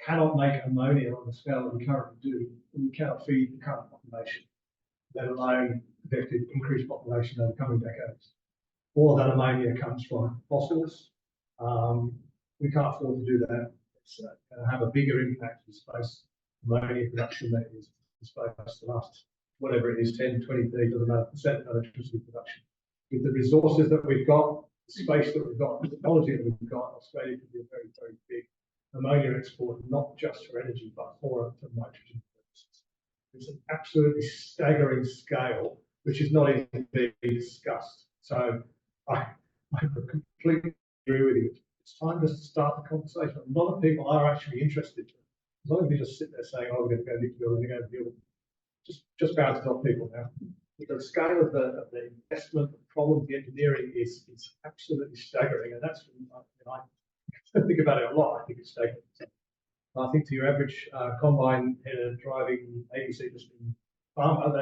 cannot make ammonia on the scale that we currently do, we cannot feed the current population, let alone projected increased population over the coming decades. All of that ammonia comes from fossils. We can't afford to do that. It's going to have a bigger impact in space ammonia production that is in space the last, whatever it is, 10, 20, 30, doesn't matter, percent of electricity production. With the resources that we've got, the space that we've got, the technology that we've got, Australia could be a very, very big ammonia exporter, not just for energy, but for nitrogen purposes. It's an absolutely staggering scale, which is not even being discussed. So I completely agree with you. It's time just to start the conversation. A lot of people are actually interested. As long as we just sit there saying, oh, we're going to go nuclear, we're going to go renewable, just bounce off people now. The scale of the investment, the problem, the engineering is absolutely staggering, and that's I think about it a lot. I think it's staggering. So I think to your average combine header driving ABC just in farmer,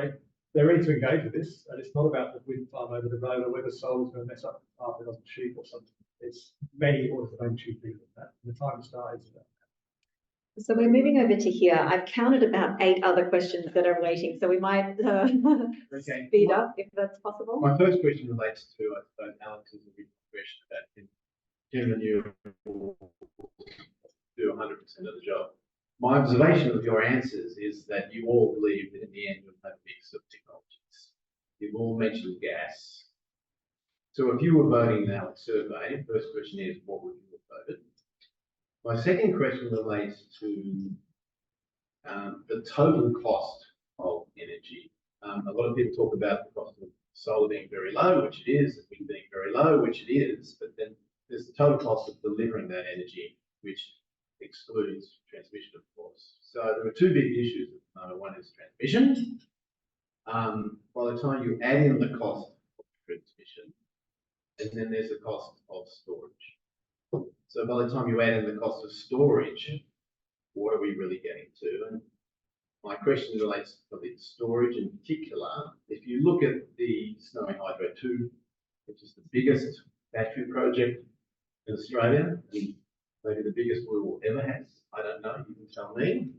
they're ready to engage with this, and it's not about the wind farm over the road or whether solar's going to mess up half a dozen sheep or something. It's many orders of magnitude bigger than that. And the time to start is about that. So we're moving over to here. I've counted about 8 other questions that are waiting, so we might speed up if that's possible. My first question relates to, I suppose, Alex's original question about can renewables do 100% of the job. My observation of your answers is that you all believe that in the end you'll have a mix of technologies. You've all mentioned gas. So if you were voting in our survey, the first question is, what would you have voted? My second question relates to the total cost of energy. A lot of people talk about the cost of solar being very low, which it is, and wind being very low, which it is, but then there's the total cost of delivering that energy, which excludes transmission, of course. So there are two big issues at the moment. One is transmission. By the time you add in the cost of transmission, and then there's the cost of storage. So by the time you add in the cost of storage, what are we really getting to? And my question relates to the storage in particular. If you look at the Snowy Hydro 2, which is the biggest battery project in Australia, maybe the biggest we will ever have, I don't know, you can tell me.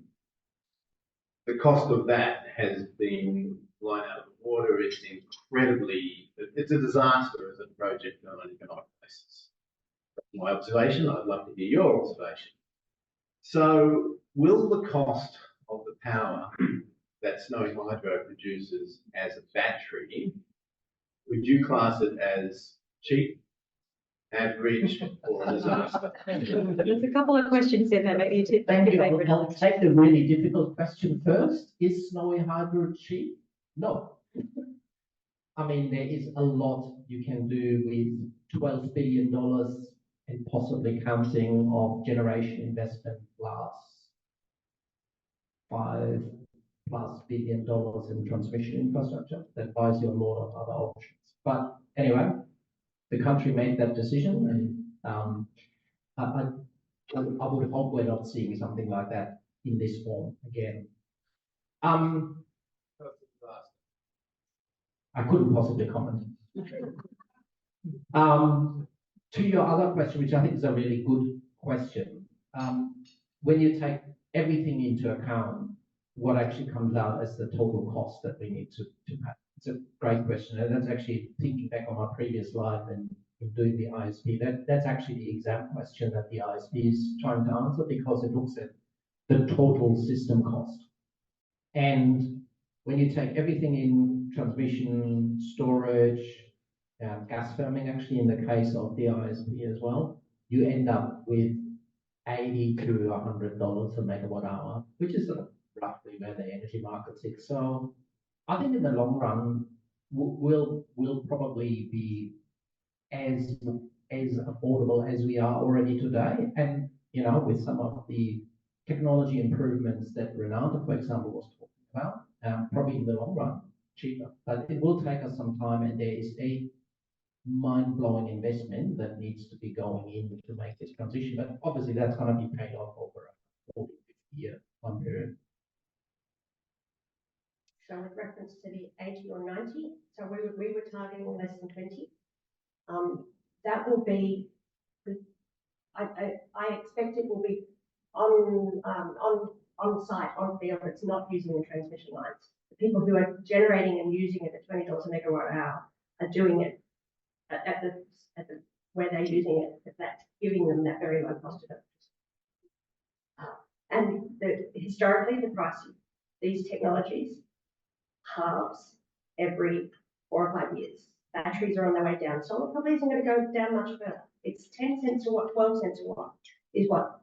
The cost of that has been blown out of the water. It's incredibly, it's a disaster as a project on an economic basis. That's my observation. I'd love to hear your observation. So will the cost of the power that Snowy Hydro produces as a battery, would you class it as cheap, average, or a disaster? There's a couple of questions in there. Maybe you take Thank you. favorite. I'll take the really difficult question first. Is Snowy Hydro cheap? No. I mean, there is a lot you can do with $12 billion and possibly counting of generation investment plus $5+ billion in transmission infrastructure. That buys you a lot of other options. But anyway, the country made that decision, and I would hope we're not seeing something like that in this form again. I couldn't possibly comment. To your other question, which I think is a really good question, when you take everything into account, what actually comes out as the total cost that we need to pay? It's a great question, and that's actually thinking back on my previous slide and of doing the ISP. That's actually the exact question that the ISP is trying to answer, because it looks at the total system cost. And when you take everything in, transmission, storage, gas firming, actually in the case of the ISP as well, you end up with $80 to $100 a megawatt hour, which is sort of roughly where the energy market sits. So I think in the long run, we'll probably be as affordable as we are already today. And, you know, with some of the technology improvements that Renata, for example, was talking about, probably in the long run, cheaper. But it will take us some time, and there is a mind-blowing investment that needs to be going in to make this transition. But obviously that's going to be paid off over a 40, 50-year time period. So with reference to the 80 or 90, so we were targeting less than 20. That will be, I expect it will be on site, on field. It's not using the transmission lines. The people who are generating and using it at $20 a megawatt hour are doing it at the where they're using it. That's giving them that very low cost of electricity. And historically, the price of these technologies halves every 4 or 5 years. Batteries are on their way down. Solar probably isn't going to go down much further. It's 10 cents a watt, 12 cents a watt is what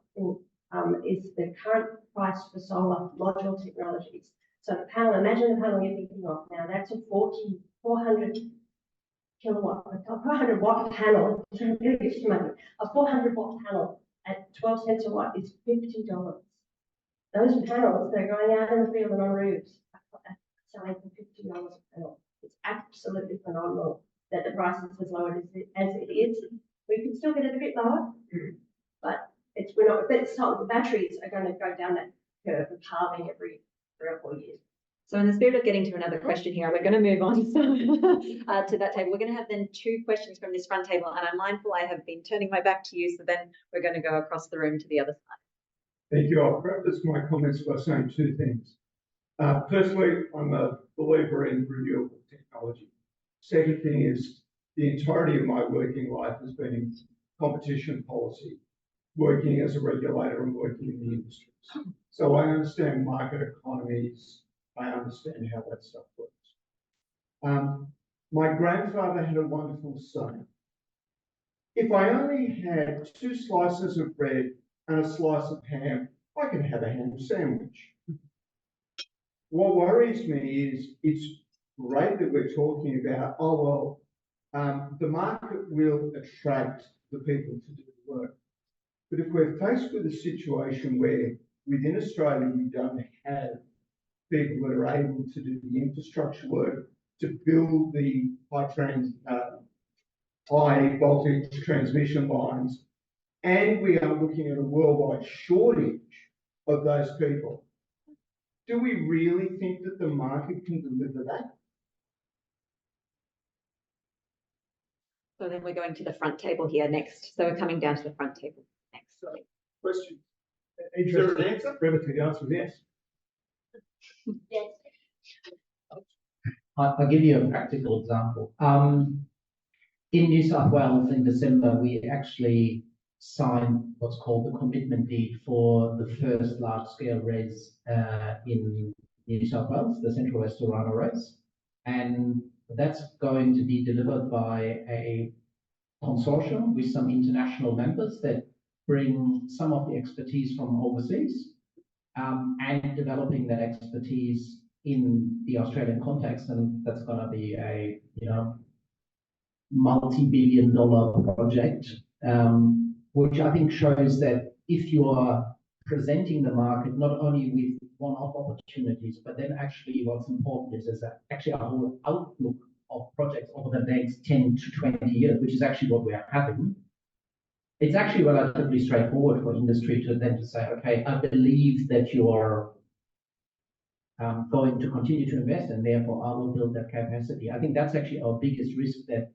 is the current price for solar module technologies. So the panel, imagine the panel you're thinking of now, that's a 400 kilowatt, a 400 watt panel, a 400 watt panel at 12 cents a watt is $50. Those panels, they're going out in the field and on roofs, selling for $50 a panel. It's absolutely phenomenal that the price is as low as it is. We can still get it a bit lower, but the batteries are going to go down that curve of halving every 3 or 4 years. So in the spirit of getting to another question here, we're going to move on to that table. We're going to have then 2 questions from this front table, and I'm mindful I have been turning my back to you, so then we're going to go across the room to the other side. Thank you. I'll preface my comments by saying 2 things. Personally, I'm a believer in renewable technology. Second thing is, the entirety of my working life has been in competition policy, working as a regulator and working in the industry. So I understand market economies. I understand how that stuff works. My grandfather had a wonderful saying: if I only had 2 slices of bread and a slice of ham, I can have a ham sandwich. What worries me is it's great that we're talking about, the market will attract the people to do the work. But if we're faced with a situation where within Australia we don't have people that are able to do the infrastructure work, to build the high voltage transmission lines, and we are looking at a worldwide shortage of those people, do we really think that the market can deliver that? So then we're going to the front table here next. So we're coming down to the front table next. Question. Is there an answer? Brevity, the answer is yes. Yes. I'll give you a practical example. In New South Wales in December, we actually signed what's called the commitment deed for the first large-scale RES in New South Wales, the Central West Orana RES. And that's going to be delivered by a consortium with some international members that bring some of the expertise from overseas, and developing that expertise in the Australian context. And that's going to be a, multi-billion-dollar project, which I think shows that if you are presenting the market not only with one-off opportunities, but then actually what's important is that actually a whole outlook of projects over the next 10 to 20 years, which is actually what we are having. It's actually relatively straightforward for industry to then to say, okay, I believe that you are going to continue to invest, and therefore I will build that capacity. I think that's actually our biggest risk, that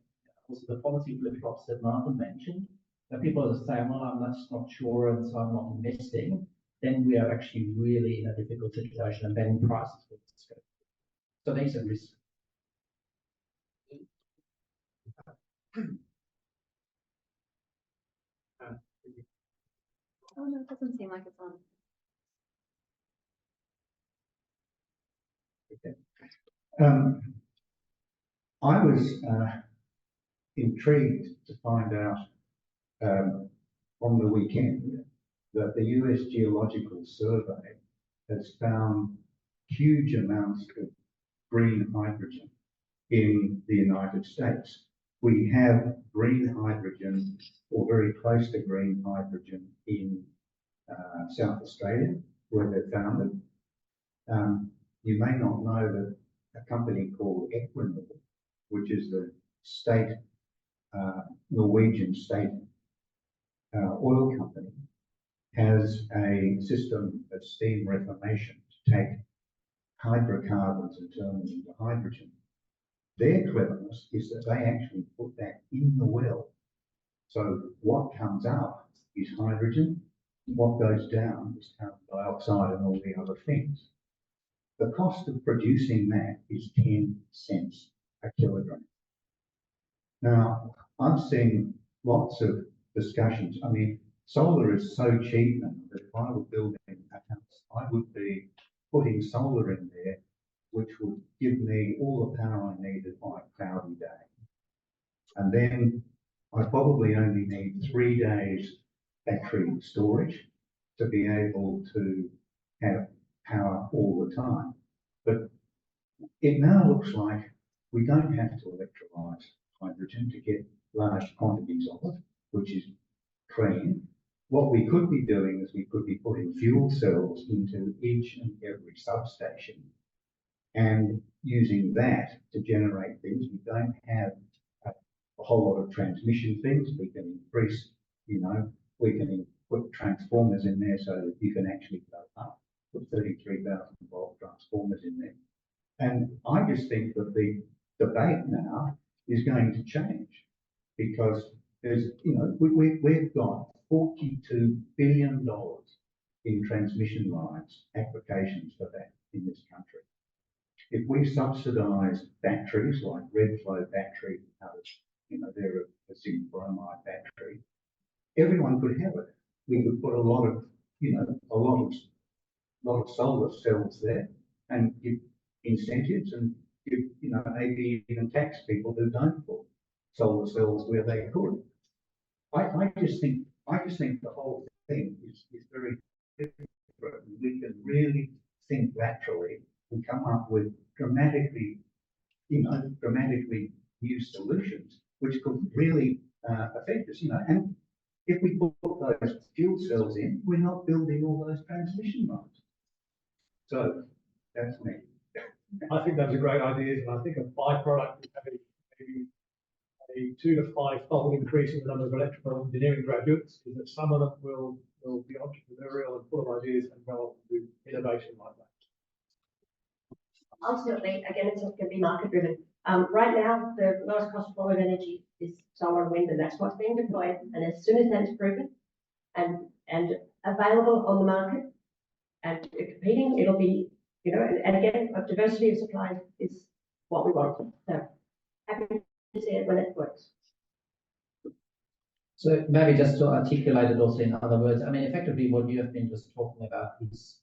also the policy flip-flops that Martin mentioned, that people are saying, well, I'm just not sure, and so I'm not investing. Then we are actually really in a difficult situation, and then prices will go. So there's a risk. Oh, no, it doesn't seem like it's on. I was intrigued to find out on the weekend that the US Geological Survey has found huge amounts of green hydrogen in the United States. We have green hydrogen, or very close to green hydrogen, in South Australia, where they're founded. You may not know that a company called Equinor, which is the state Norwegian state oil company, has a system of steam reformation to take hydrocarbons and turn them into hydrogen. Their cleverness is that they actually put that in the well. So what comes up is hydrogen, what goes down is carbon dioxide and all the other things. The cost of producing that is 10 cents a kilogram. Now, I've seen lots of discussions. I mean, solar is so cheap now that if I were building a house, I would be putting solar in there, which would give me all the power I needed on a cloudy day. And then I probably only need 3 days battery storage to be able to have power all the time. But it now looks like we don't have to electrolyse hydrogen to get large quantities of it, which is clean. What we could be doing is we could be putting fuel cells into each and every substation and using that to generate things. We don't have a whole lot of transmission things. We can increase, we can put transformers in there so that you can actually go up, put 33,000 volt transformers in there. And I just think that the debate now is going to change because there's, we've got $42 billion in transmission lines, applications for that in this country. If we subsidise batteries like red flow battery, they're a zinc bromide battery, everyone could have it. We could put a lot of solar cells there and give incentives and give, maybe even tax people who don't put solar cells where they could. I just think the whole thing is very different. We can really think laterally and come up with dramatically new solutions which could really affect us, And if we put those fuel cells in, we're not building all those transmission lines. So that's me. I think those are great ideas, and I think a byproduct of having maybe a 2 to 5-fold increase in the number of electrical engineering graduates is that some of them will be entrepreneurial and full of ideas and go on to do innovation like that. Ultimately, again, it's going to be market driven. Right now, the lowest cost form of energy is solar and wind, and that's what's being deployed. And as soon as that is proven and available on the market and competing, it'll be, and again, a diversity of supply is what we want. So happy to see it when it works. So maybe just to articulate it also in other words, I mean, effectively what you have been just talking about is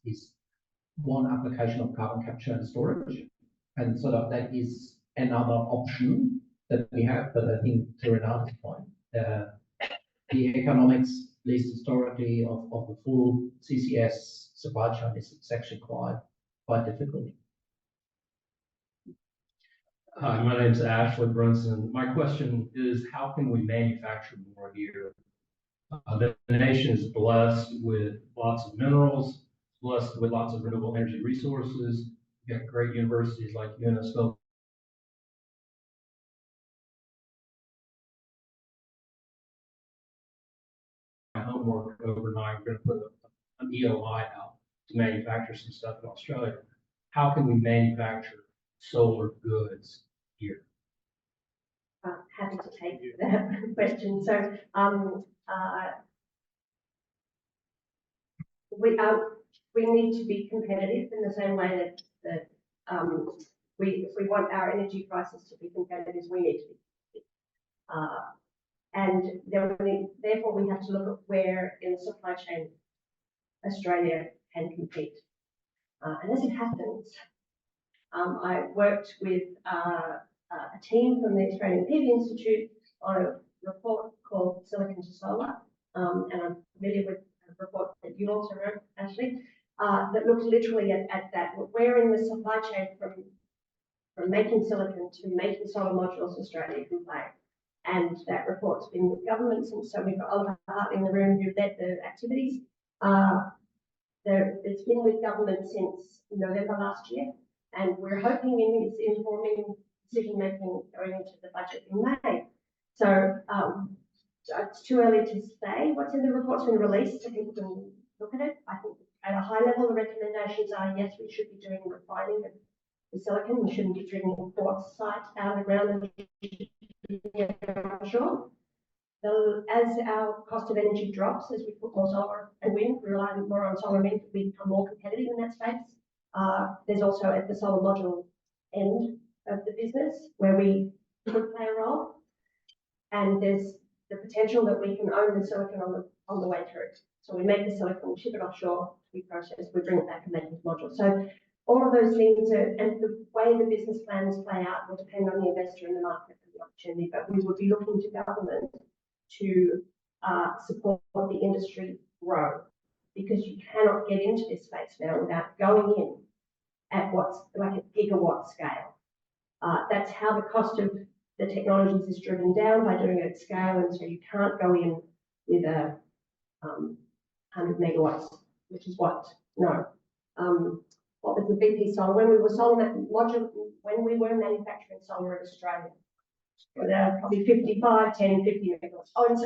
one application of carbon capture and storage. And sort of that is another option that we have, but I think to Renata's point, the economics, at least historically, of the full CCS supply chain is actually quite difficult. Hi, my name is Ashley Brunson. My question is, how can we manufacture more here? The nation is blessed with lots of minerals, blessed with lots of renewable energy resources. We've got great universities like UNESCO. My homework overnight, we're going to put an EOI out to manufacture some stuff in Australia. How can we manufacture solar goods here? Happy to take that question. So we need to be competitive in the same way that if we want our energy prices to be competitive, we need to be competitive. And therefore we have to look at where in the supply chain Australia can compete. And as it happens, I worked with a team from the Australian PV Institute on a report called Silicon to Solar, and I'm familiar with a report that you also wrote, Ashley, that looked literally at that. Where in the supply chain from making silicon to making solar modules Australia can play. And that report's been with governments, and so we've got Oliver Hart in the room who led the activities. It's been with government since November last year, and we're hoping it's informing decision making going into the budget in May. So it's too early to say what's in the report's been released so people can look at it. I think at a high level, the recommendations are yes, we should be doing refining of the silicon. We shouldn't be drilling a quartz site out of the ground and sure. As our cost of energy drops, as we put more solar and wind, we rely more on solar and wind to become more competitive in that space. There's also at the solar module end of the business where we could play a role, and there's the potential that we can own the silicon on the way through. So we make the silicon, we ship it offshore, we process, we bring it back and make it modules. So all of those things and the way the business plans play out will depend on the investor in the market and the opportunity, but we would be looking to government to support the industry grow, because you cannot get into this space now without going in at what's like a gigawatt scale. That's how the cost of the technologies is driven down, by doing it at scale, and so you can't go in with a 100 megawatts, which is what was the BP solar when we were when we were manufacturing solar in Australia. Probably 55, 10, 50 megawatts. Oh, and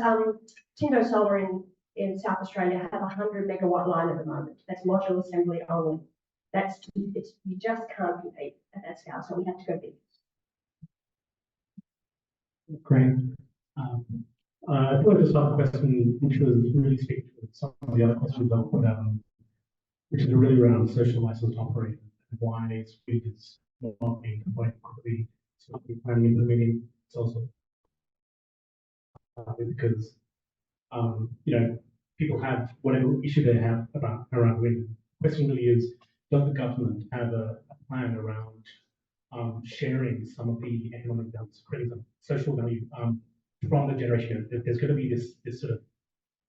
Tindo Solar in South Australia have a 100 megawatt line at the moment. That's module assembly only. You just can't compete at that scale, so we have to go big. Great. I thought I'd just ask a question which was really speaking to some of the other questions I've put out, which is really around social license to operate and why speed is not being quite quickly planning into the meeting. It's also because people have whatever issue they have around wind. The question really is, does the government have a plan around sharing some of the economic value, creating some social value from the generation? There's going to be this sort of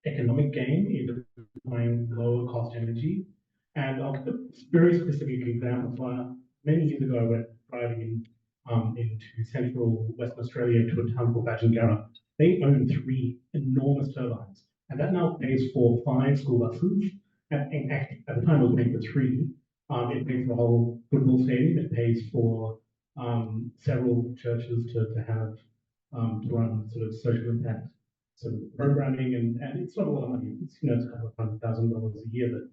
economic gain in deploying lower cost energy. And I'll give a very specific example. Many years ago, I went driving into central Western Australia to a town called Badgingarra. They own 3 enormous turbines, and that now pays for 5 school buses. At the time, it was paying for 3. It pays for the whole football stadium. It pays for several churches to have to run sort of social impact sort of programming, and it's not a lot of money. It's it's a couple of $100,000 a year, but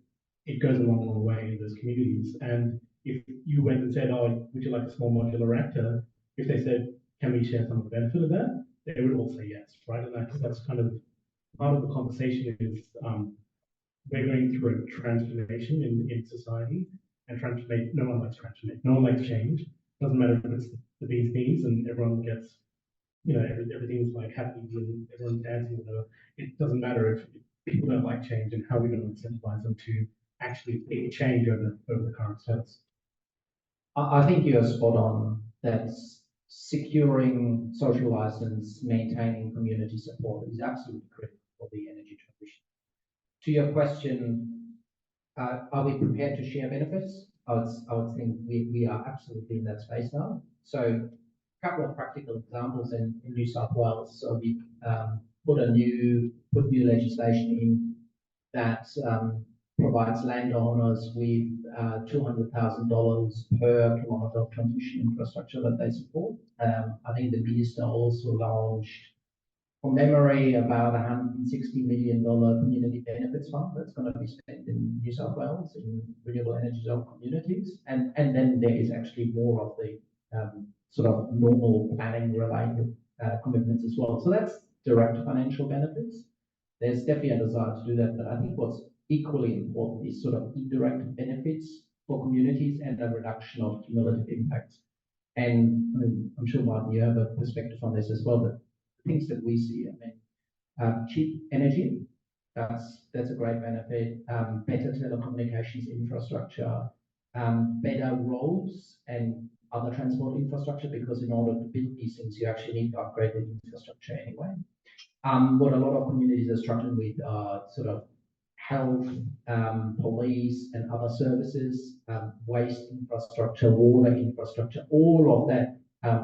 it goes a long way in those communities. And if you went and said, "Oh, would you like a small modular reactor?" If they said, "Can we share some of the benefit of that?" they would all say yes, right? And that's kind of part of the conversation is we're going through a transformation in society, and transformation. No one likes transformation. No one likes change. Doesn't matter if it's the bee's knees and everyone gets, everything's like happy and everyone's dancing. It doesn't matter if people don't like change, and how we're going to incentivize them to actually make change over the current status. I think you're spot on. That's securing social license, maintaining community support is absolutely critical for the energy transition. To your question, are we prepared to share benefits? I would think we are absolutely in that space now. So a couple of practical examples in New South Wales. So we put new legislation in that provides landowners with $200,000 per kilometre of transmission infrastructure that they support. I think the minister also launched, from memory, about $160 million community benefits fund that's going to be spent in New South Wales in renewable energy zone communities. And then there is actually more of the sort of normal planning related commitments as well. So that's direct financial benefits. There's definitely a desire to do that, but I think what's equally important is sort of indirect benefits for communities and a reduction of cumulative impacts. And I'm sure, Martin, you have a perspective on this as well, but things that we see, cheap energy That's a great benefit. Better telecommunications infrastructure, better roads and other transport infrastructure, because in order to build these things, you actually need to upgrade the infrastructure anyway. What a lot of communities are struggling with are sort of health, police and other services, waste infrastructure, water infrastructure, all of that.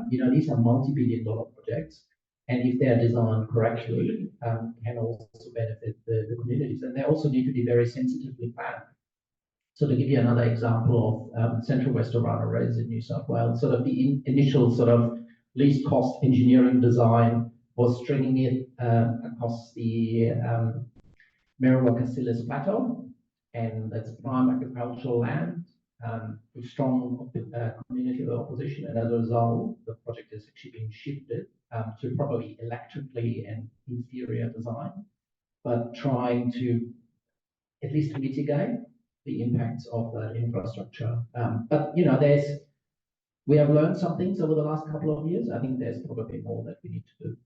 These are multi-billion-dollar projects. And if they're designed correctly, can also benefit the communities. And they also need to be very sensitively planned. So to give you another example of Central West Orana Res in New South Wales, sort of the initial sort of least cost engineering design was stringing it across the Merriwa-Casillas Plateau, and that's prime agricultural land with strong community opposition. And as a result, the project has actually been shifted to probably electrically and inferior design, but trying to at least mitigate the impacts of that infrastructure. But we have learned some things over the last couple of years. I think there's probably more that we need to do.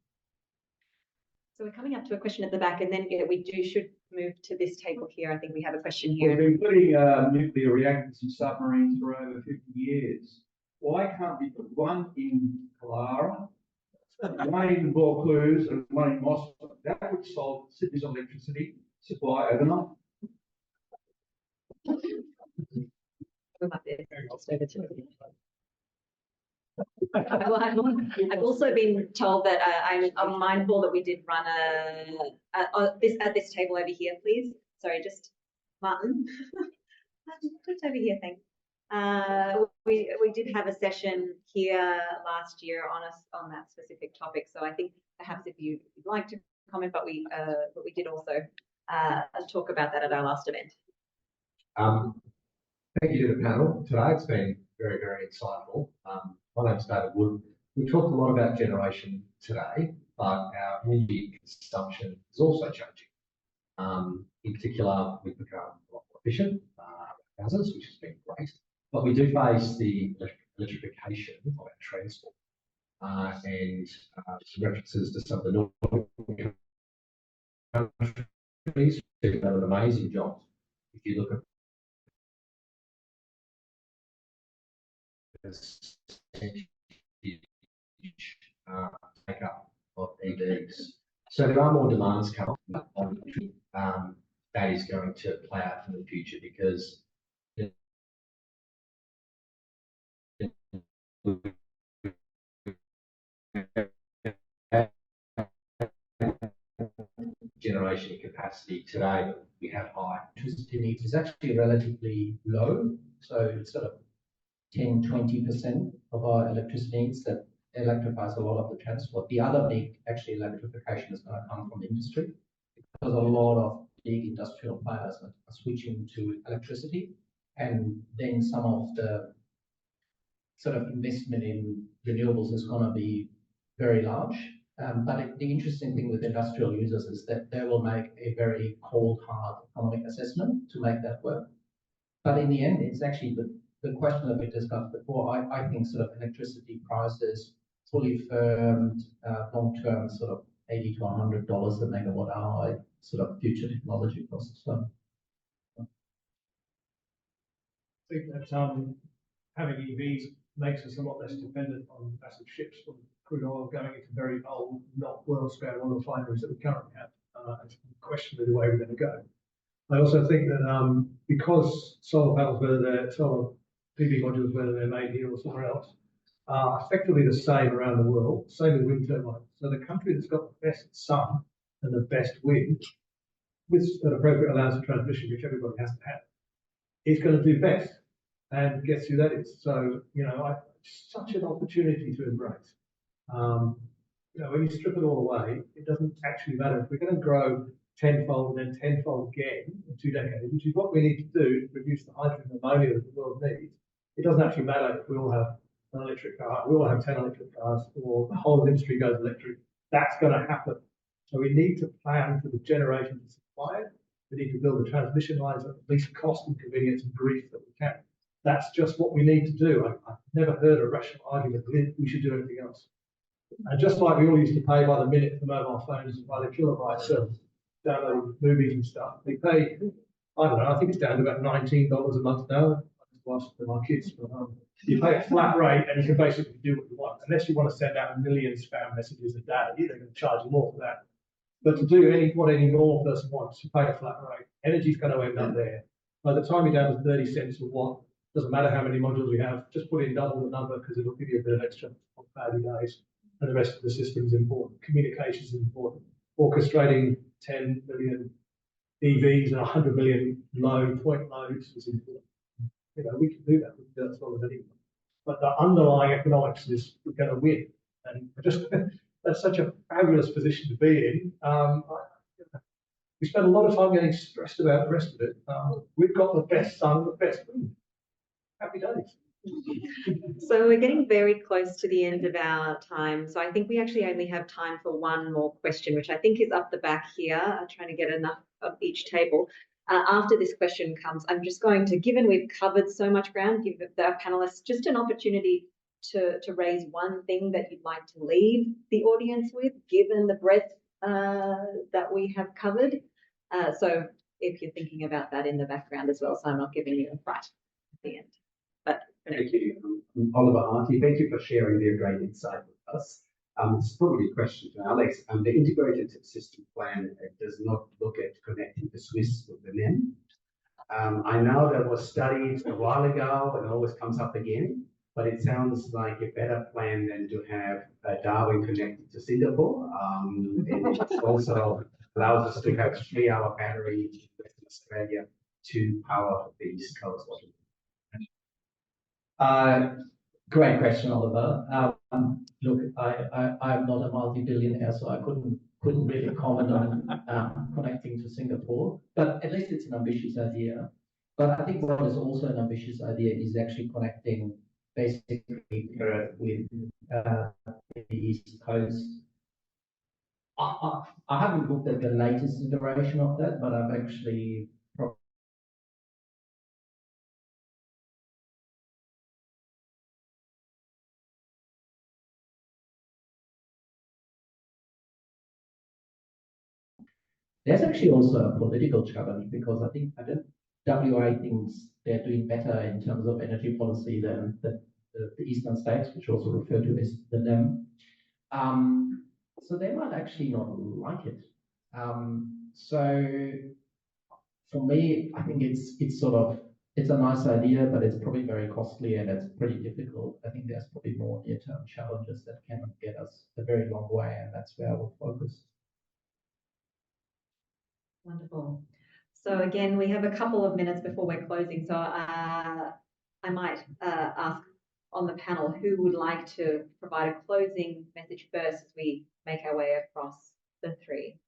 So we're coming up to a question at the back, and then should move to this table here. I think we have a question We've here. been putting nuclear reactors in submarines for over 50 years. Why can't we put one in Clara, one in Vaucluse, and one in Moscow? That would solve Sydney's electricity supply overnight. I've also been told that I'm mindful that we did run at this table over here, please. Sorry, just Martin. Just over here, thanks. We did have a session here last year on that specific topic. So I think perhaps if you'd like to comment, but we did also talk about that at our last event. Thank you to the panel today. It's been very, very insightful. My name's David Wood. We talked a lot about generation today, but our energy consumption is also changing. In particular, we've become a lot more efficient houses, which has been great, but we do face the electrification of our transport and some references to some of the northern countries who've done an amazing job. If you look at makeup of EVs. So there are more demands coming on that is going to play out in the future, because generation capacity today we have high electricity needs is actually relatively low. So it's sort of 10-20% of our electricity needs that electrifies a lot of the transport. The other big actually electrification is going to come from industry, because a lot of big industrial players are switching to electricity, and then some of the sort of investment in renewables is going to be very large. But the interesting thing with industrial users is that they will make a very cold, hard economic assessment to make that work. But in the end, it's actually the question that we discussed before. I think sort of electricity prices fully firmed long-term sort of $80 to $100 a megawatt hour sort of future technology costs. So I think that having EVs makes us a lot less dependent on massive ships from crude oil going into very old, not world-scale oil refineries that we currently have. It's questionably the way we're going to go. I also think that because solar panels, whether they're solar PV modules, whether they're made here or somewhere else, are effectively the same around the world, same with wind turbines. So the country that's got the best sun and the best wind, with an appropriate allowance of transmission, which everybody has to have, is going to do best. And guess who that is? So, it's such an opportunity to embrace. When you strip it all away, it doesn't actually matter. If we're going to grow tenfold and then tenfold again in 2 decades, which is what we need to do to produce the hydrogen and ammonia that the world needs, it doesn't actually matter if we all have an electric car, we all have 10 electric cars, or the whole industry goes electric. That's going to happen. So we need to plan for the generation to supply it. We need to build the transmission lines at least cost and convenience and grief that we can. That's just what we need to do. I've never heard a rational argument that we should do anything else. And just like we all used to pay by the minute for mobile phones and by the kilobyte service, download movies and stuff. They pay, I don't know, I think it's down to about $19 a month now. I just watched for my kids. But, you pay a flat rate and you can basically do what you want. Unless you want to send out 1 million spam messages a day, they're going to charge you more for that. But to do what any normal person wants, you pay a flat rate. Energy's going to end up there. By the time you're down to 30 cents a watt, doesn't matter how many modules we have, just put in double the number because it'll give you a bit of extra on cloudy days. And the rest of the system is important. Communication is important. Orchestrating 10 million EVs and 100 million point loads is important. You know, we can do that. We can do that as well as anyone. But the underlying economics is we're going to win. And just that's such a fabulous position to be in. We spend a lot of time getting stressed about the rest of it. We've got the best sun, the best wind. Happy days. So we're getting very close to the end of our time. So I think we actually only have time for one more question, which I think is up the back here. I'm trying to get enough of each table. After this question comes, I'm just going to, given we've covered so much ground, give our panelists just an opportunity to raise one thing that you'd like to leave the audience with, given the breadth that we have covered. So if you're thinking about that in the background as well, so I'm not giving you a fright at the end. But thank you. I'm Oliver Harty. Thank you for sharing your great insight with us. It's probably a question to Alex. The Integrated System Plan does not look at connecting the Swiss with the NEM. I know that was studied a while ago and always comes up again, but it sounds like a better plan than to have Darwin connected to Singapore. And it also allows us to have a 3-hour battery in Western Australia to power the East Coast. Great question, Oliver. Look, I'm not a multi-billionaire, so I couldn't really comment on connecting to Singapore. But at least it's an ambitious idea. But I think what is also an ambitious idea is actually connecting basically with the East Coast. I haven't looked at the latest iteration of that, but I've actually there's actually also a political challenge because I think WA thinks they're doing better in terms of energy policy than the eastern states, which also refer to as the NEM. So they might actually not like it. So for me, I think it's a nice idea, but it's probably very costly and it's pretty difficult. I think there's probably more near-term challenges that can get us a very long way, and that's where I will focus. Wonderful. So again, we have a couple of minutes before we're closing. So I might ask on the panel who would like to provide a closing message first as we make our way across the three.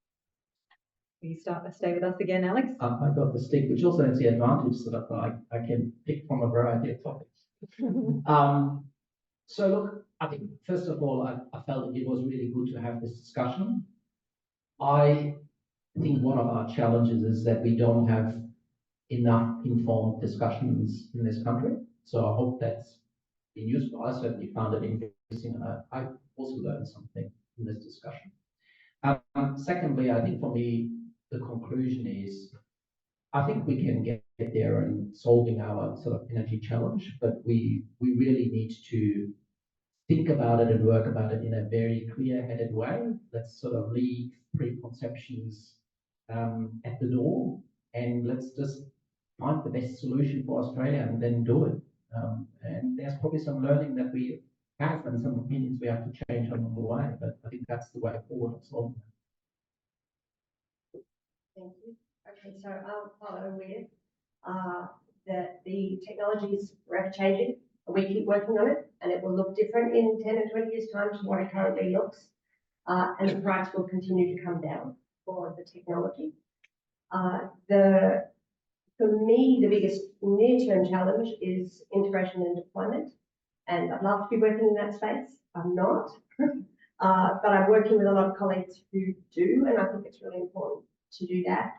Will you stay with us again, Alex? I've got the stick, which also has the advantage that I can pick from a variety of topics. So look, I think first of all, I felt it was really good to have this discussion. I think one of our challenges is that we don't have enough informed discussions in this country. So I hope that's been useful. I certainly found it interesting, and I also learned something in this discussion. Secondly, I think for me, the conclusion is I think we can get there in solving our sort of energy challenge, but we really need to think about it and work about it in a very clear-headed way. Let's sort of leave preconceptions at the door, and let's just find the best solution for Australia and then do it. And there's probably some learning that we have and some opinions we have to change along the way, but I think that's the way forward of solving it. Thank you. Okay, so I'll follow with that the technology is forever changing. We keep working on it, and it will look different in 10 and 20 years' time to what it currently looks. And the price will continue to come down for the technology. For me, the biggest near-term challenge is integration and deployment. And I'd love to be working in that space. I'm not, but I'm working with a lot of colleagues who do, and I think it's really important to do that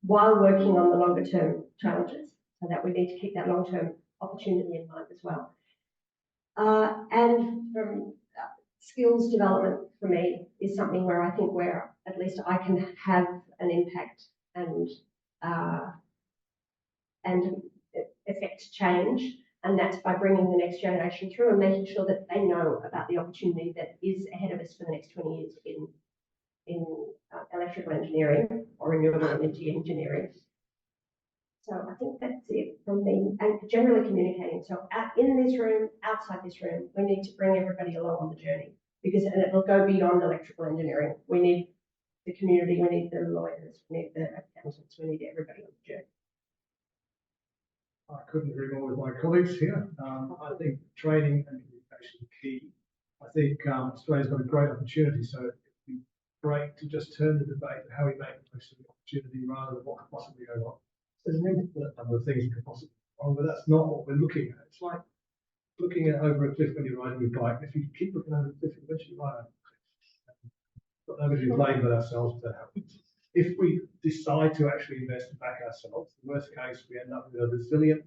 while working on the longer-term challenges, so that we need to keep that long-term opportunity in mind as well. And from skills development for me is something where I think where at least I can have an impact and affect change. And that's by bringing the next generation through and making sure that they know about the opportunity that is ahead of us for the next 20 years in electrical engineering or renewable energy engineering. So I think that's it from me, and generally communicating. So in this room, outside this room, we need to bring everybody along on the journey, because and it will go beyond electrical engineering. We need the community, we need the lawyers, we need the accountants, we need everybody on the journey. I couldn't agree more with my colleagues here. I think training and communication are key. I think Australia's got a great opportunity, so it'd be great to just turn the debate to how we make the most of the opportunity rather than what could possibly go wrong. There's an infinite number of things that could possibly go wrong, but that's not what we're looking at. It's like looking at over a cliff when you're riding your bike. If you keep looking over a cliff, eventually you ride over a cliff. But nobody to blame but ourselves if that happens. If we decide to actually invest and back ourselves, the worst case, we end up with a resilient,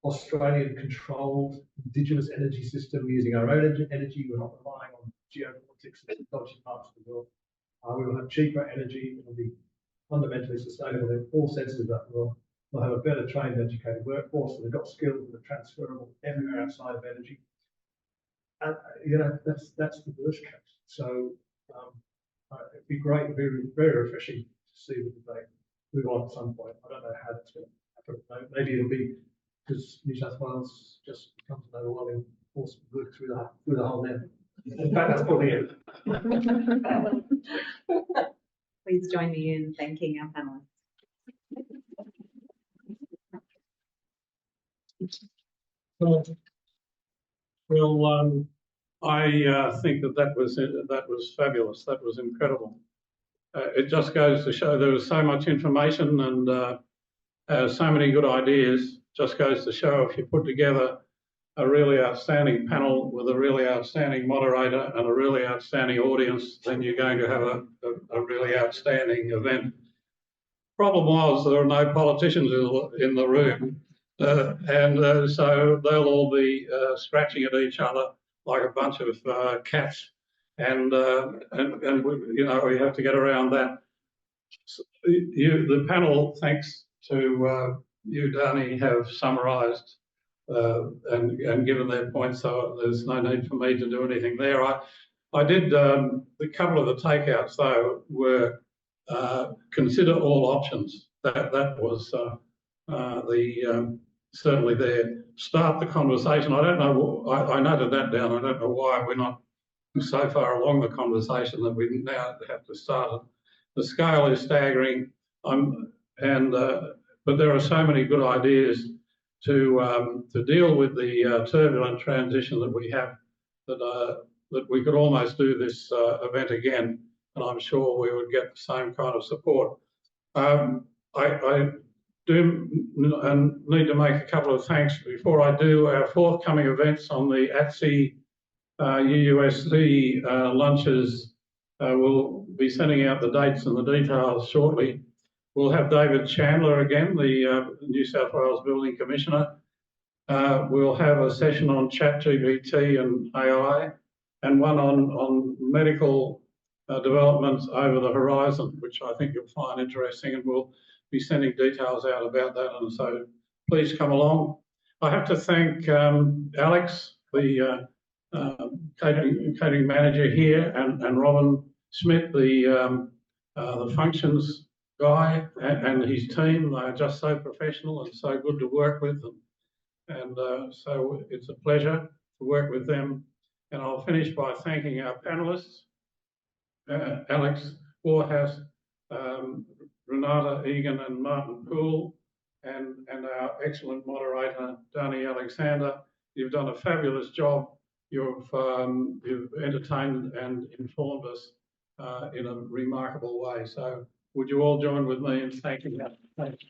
Australian-controlled, indigenous energy system using our own energy. We're not relying on geopolitics in dodgy parts of the world. We will have cheaper energy. It will be fundamentally sustainable in all senses of that world. We'll have a better trained, educated workforce that have got skills that are transferable everywhere outside of energy. And that's the worst case. So it'd be great, it'd be very refreshing to see the debate move on at some point. I don't know how that's going to happen. Maybe it'll be because New South Wales just becomes an overwhelming force of good through the whole net. In fact, that's probably it. Please join me in thanking our panelists. Well, I think that was fabulous. That was incredible. It just goes to show there was so much information and so many good ideas. Just goes to show if you put together a really outstanding panel with a really outstanding moderator and a really outstanding audience, then you're going to have a really outstanding event. Problem was there are no politicians in the room, so they'll all be scratching at each other like a bunch of cats, and we have to get around that. The panel, thanks to you, Dani, have summarised and given their points, so there's no need for me to do anything there. I did a couple of the takeouts though were consider all options. That was certainly there. Start the conversation. I don't know. I noted that down. I don't know why we're not so far along the conversation that we now have to start it. The scale is staggering. But there are so many good ideas to deal with the turbulent transition that we have that we could almost do this event again, and I'm sure we would get the same kind of support. I do need to make a couple of thanks before I do. Our forthcoming events on the ATSE UUSC lunches, we'll be sending out the dates and the details shortly. We'll have David Chandler again, the New South Wales Building Commissioner. We'll have a session on ChatGPT and AI, and one on medical developments over the horizon, which I think you'll find interesting, and we'll be sending details out about that, and so please come along. I have to thank Alex, the catering manager here, and Robin Schmidt, the functions guy, and his team. They are just so professional and so good to work with, and so it's a pleasure to work with them. And I'll finish by thanking our panellists, Alex Warhouse, Renata Egan and Martin Poole, and our excellent moderator, Dani Alexander. You've done a fabulous job. You've entertained and informed us in a remarkable way. So would you all join with me in thanking them? Thank you.